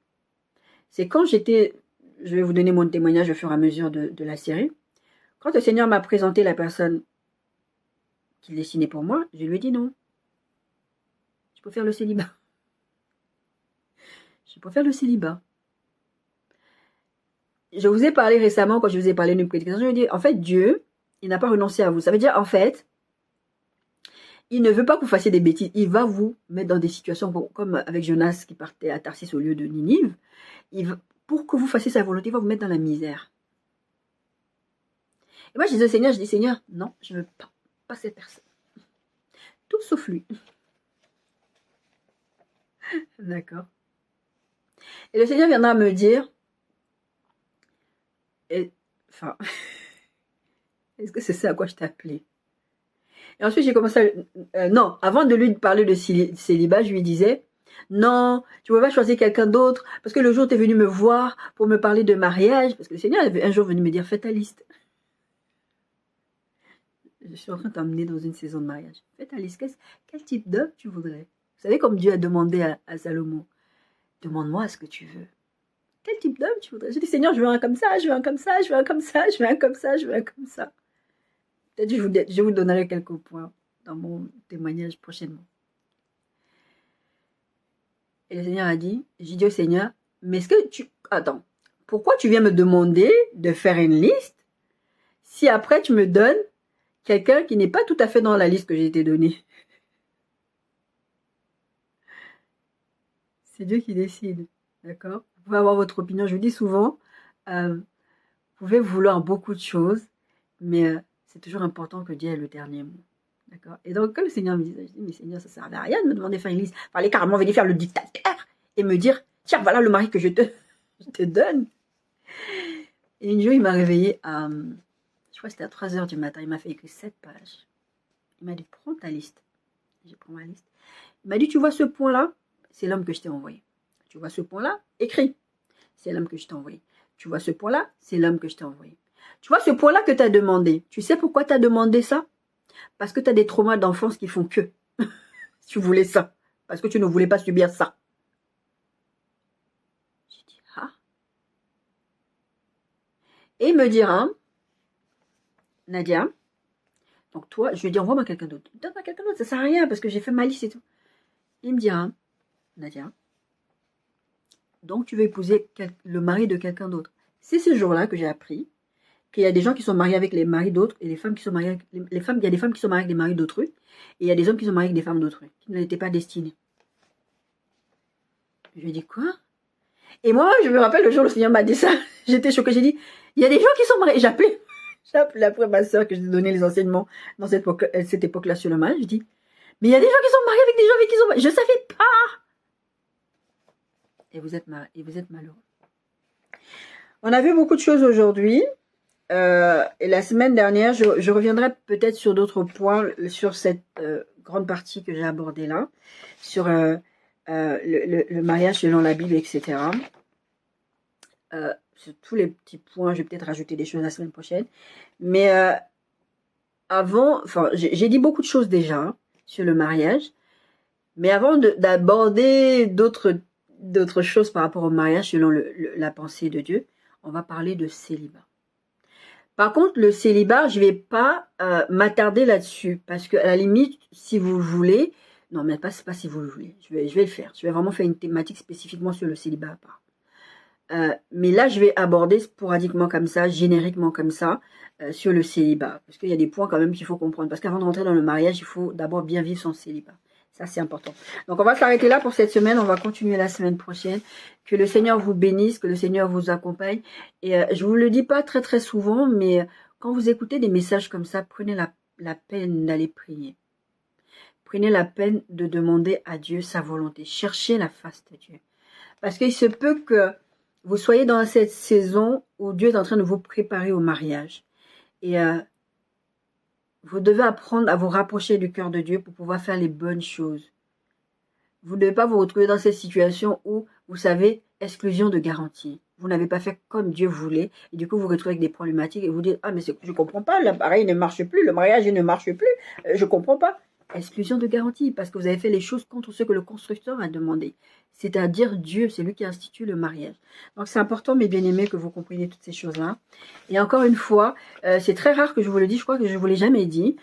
c'est quand je vais vous donner mon témoignage au fur et à mesure de la série, quand le Seigneur m'a présenté la personne qu'il destinait pour moi, je lui ai dit non. Je préfère le célibat. Je préfère le célibat. Je vous ai parlé récemment, quand je vous ai parlé d'une prédication, je lui ai dit, en fait, Dieu, il n'a pas renoncé à vous. Ça veut dire, en fait, il ne veut pas que vous fassiez des bêtises. Il va vous mettre dans des situations comme avec Jonas qui partait à Tarsis au lieu de Ninive. Pour que vous fassiez sa volonté, il va vous mettre dans la misère. Et moi, je dis au Seigneur, non, je ne veux pas cette personne. Tout sauf lui. D'accord. Et le Seigneur viendra me dire, est-ce que c'est ça à quoi je t'ai appelé? Et ensuite, j'ai commencé non, avant de lui parler de célibat, je lui disais, non, tu ne peux pas choisir quelqu'un d'autre, parce que le jour où tu es venu me voir pour me parler de mariage, parce que le Seigneur est un jour venu me dire, fais ta liste. Je suis en train de t'emmener dans une saison de mariage. Fais ta liste. Quel type d'homme tu voudrais? Vous savez, comme Dieu a demandé à Salomon, demande-moi ce que tu veux. Quel type d'homme tu voudrais? J'ai dit, Seigneur, je veux un comme ça, je veux un comme ça, je veux un comme ça, je veux un comme ça, je veux un comme ça. Peut-être je vous donnerai quelques points dans mon témoignage prochainement. Et le Seigneur a dit, j'ai dit au Seigneur, mais est-ce que tu... Attends, pourquoi tu viens me demander de faire une liste si après tu me donnes quelqu'un qui n'est pas tout à fait dans la liste que j'ai été donnée? C'est Dieu qui décide, d'accord? Vous pouvez avoir votre opinion, je vous dis souvent, vous pouvez vouloir beaucoup de choses, mais c'est toujours important que Dieu ait le dernier mot. D'accord? Et donc, quand le Seigneur me disait, je dis, mais Seigneur, ça ne servait à rien de me demander de faire une liste. Il fallait carrément venir faire le dictateur et me dire, tiens, voilà le mari que je te donne. Et une jour, il m'a réveillée à, je crois que c'était à 3h du matin, il m'a fait écrire 7 pages. Il m'a dit, prends ta liste. J'ai pris ma liste. Il m'a dit, tu vois ce point-là, c'est l'homme que je t'ai envoyé. Tu vois ce point-là, écris. C'est l'homme que je t'ai envoyé. Tu vois ce point-là, c'est l'homme que je t'ai envoyé. Tu vois ce point-là que tu as demandé. Tu sais pourquoi tu as demandé ça? Parce que tu as des traumas d'enfance qui font que tu voulais ça. Parce que tu ne voulais pas subir ça. J'ai dit, ah. Et il me dira, Nadia, donc toi, je lui ai dit, envoie-moi quelqu'un d'autre. Donne-moi quelqu'un d'autre, ça sert à rien parce que j'ai fait ma liste et tout. Il me dira, Nadia, donc tu veux épouser le mari de quelqu'un d'autre. C'est ce jour-là que j'ai appris qu'il y a des gens qui sont mariés avec les maris d'autres et les femmes qui sont mariées avec les femmes, il y a des femmes qui sont mariées avec des maris d'autrui et il y a des hommes qui sont mariés avec des femmes d'autrui qui ne l'étaient pas destinés. Je lui ai dit quoi? Et moi, je me rappelle le jour où le Seigneur m'a dit ça, j'étais choquée, j'ai dit, il y a des gens qui sont mariés. J'ai appelé après ma soeur que je lui ai donné les enseignements dans cette époque-là sur le mariage, je dis, mais il y a des gens qui sont mariés avec des gens avec qui ils sont mariés. Je ne savais pas. Et vous êtes malheureux. On a vu beaucoup de choses aujourd'hui. Et la semaine dernière, je reviendrai peut-être sur d'autres points, sur cette grande partie que j'ai abordée là, sur le mariage selon la Bible, etc. Sur tous les petits points, je vais peut-être rajouter des choses la semaine prochaine. Mais avant, j'ai dit beaucoup de choses déjà sur le mariage. Mais avant d'aborder d'autres choses par rapport au mariage selon la pensée de Dieu, on va parler de célibat. Par contre, le célibat, je vais pas m'attarder là-dessus parce que à la limite, si vous le voulez, non, mais pas, c'est pas si vous le voulez. Je vais le faire. Je vais vraiment faire une thématique spécifiquement sur le célibat à part. Mais là, je vais aborder sporadiquement comme ça, génériquement comme ça, sur le célibat. Parce qu'il y a des points quand même qu'il faut comprendre. Parce qu'avant de rentrer dans le mariage, il faut d'abord bien vivre son célibat. Ça, c'est important. Donc, on va s'arrêter là pour cette semaine. On va continuer la semaine prochaine. Que le Seigneur vous bénisse, que le Seigneur vous accompagne. Et je vous le dis pas très, très souvent, mais quand vous écoutez des messages comme ça, prenez la peine d'aller prier. Prenez la peine de demander à Dieu sa volonté. Cherchez la face de Dieu. Parce qu'il se peut que vous soyez dans cette saison où Dieu est en train de vous préparer au mariage. Et vous devez apprendre à vous rapprocher du cœur de Dieu pour pouvoir faire les bonnes choses. Vous ne devez pas vous retrouver dans cette situation où, vous savez, exclusion de garantie. Vous n'avez pas fait comme Dieu voulait. Et du coup, vous vous retrouvez avec des problématiques et vous dites, ah, mais je ne comprends pas, l'appareil ne marche plus, le mariage ne marche plus, je ne comprends pas. Exclusion de garantie, parce que vous avez fait les choses contre ce que le constructeur a demandé. C'est-à-dire Dieu, c'est lui qui institue le mariage. Donc c'est important, mes bien-aimés, que vous compreniez toutes ces choses-là. Et encore une fois, c'est très rare que je vous le dise, je crois que je ne vous l'ai jamais dit.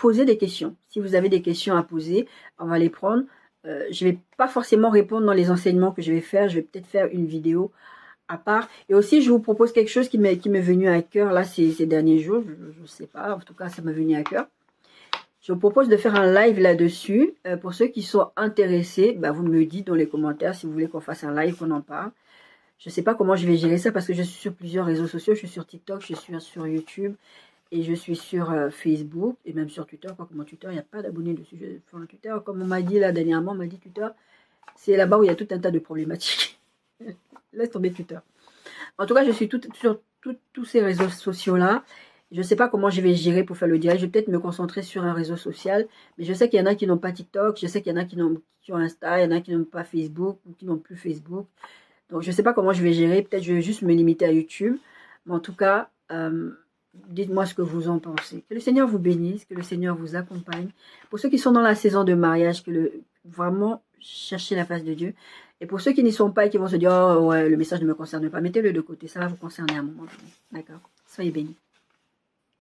Posez des questions. Si vous avez des questions à poser, on va les prendre. Je ne vais pas forcément répondre dans les enseignements que je vais faire. Je vais peut-être faire une vidéo à part. Et aussi, je vous propose quelque chose qui m'est venu à cœur là ces derniers jours. Je ne sais pas, en tout cas, ça m'est venu à cœur. Je vous propose de faire un live là-dessus. Pour ceux qui sont intéressés, bah, vous me dites dans les commentaires si vous voulez qu'on fasse un live, qu'on en parle. Je ne sais pas comment je vais gérer ça parce que je suis sur plusieurs réseaux sociaux. Je suis sur TikTok, je suis sur YouTube et je suis sur Facebook et même sur Twitter. Quoique mon Twitter, il n'y a pas d'abonnés dessus. Sur le Twitter, comme on m'a dit là dernièrement, on m'a dit Twitter, c'est là-bas où il y a tout un tas de problématiques. Laisse tomber Twitter. En tout cas, je suis sur tous ces réseaux sociaux-là. Je ne sais pas comment je vais gérer pour faire le direct. Je vais peut-être me concentrer sur un réseau social. Mais je sais qu'il y en a qui n'ont pas TikTok. Je sais qu'il y en a qui ont Insta. Il y en a qui n'ont pas Facebook ou qui n'ont plus Facebook. Donc, je ne sais pas comment je vais gérer. Peut-être je vais juste me limiter à YouTube. Mais en tout cas, dites-moi ce que vous en pensez. Que le Seigneur vous bénisse. Que le Seigneur vous accompagne. Pour ceux qui sont dans la saison de mariage, vraiment cherchez la face de Dieu. Et pour ceux qui n'y sont pas et qui vont se dire, oh ouais, le message ne me concerne pas, mettez-le de côté. Ça va vous concerner à un moment donné. D'accord? Soyez bénis.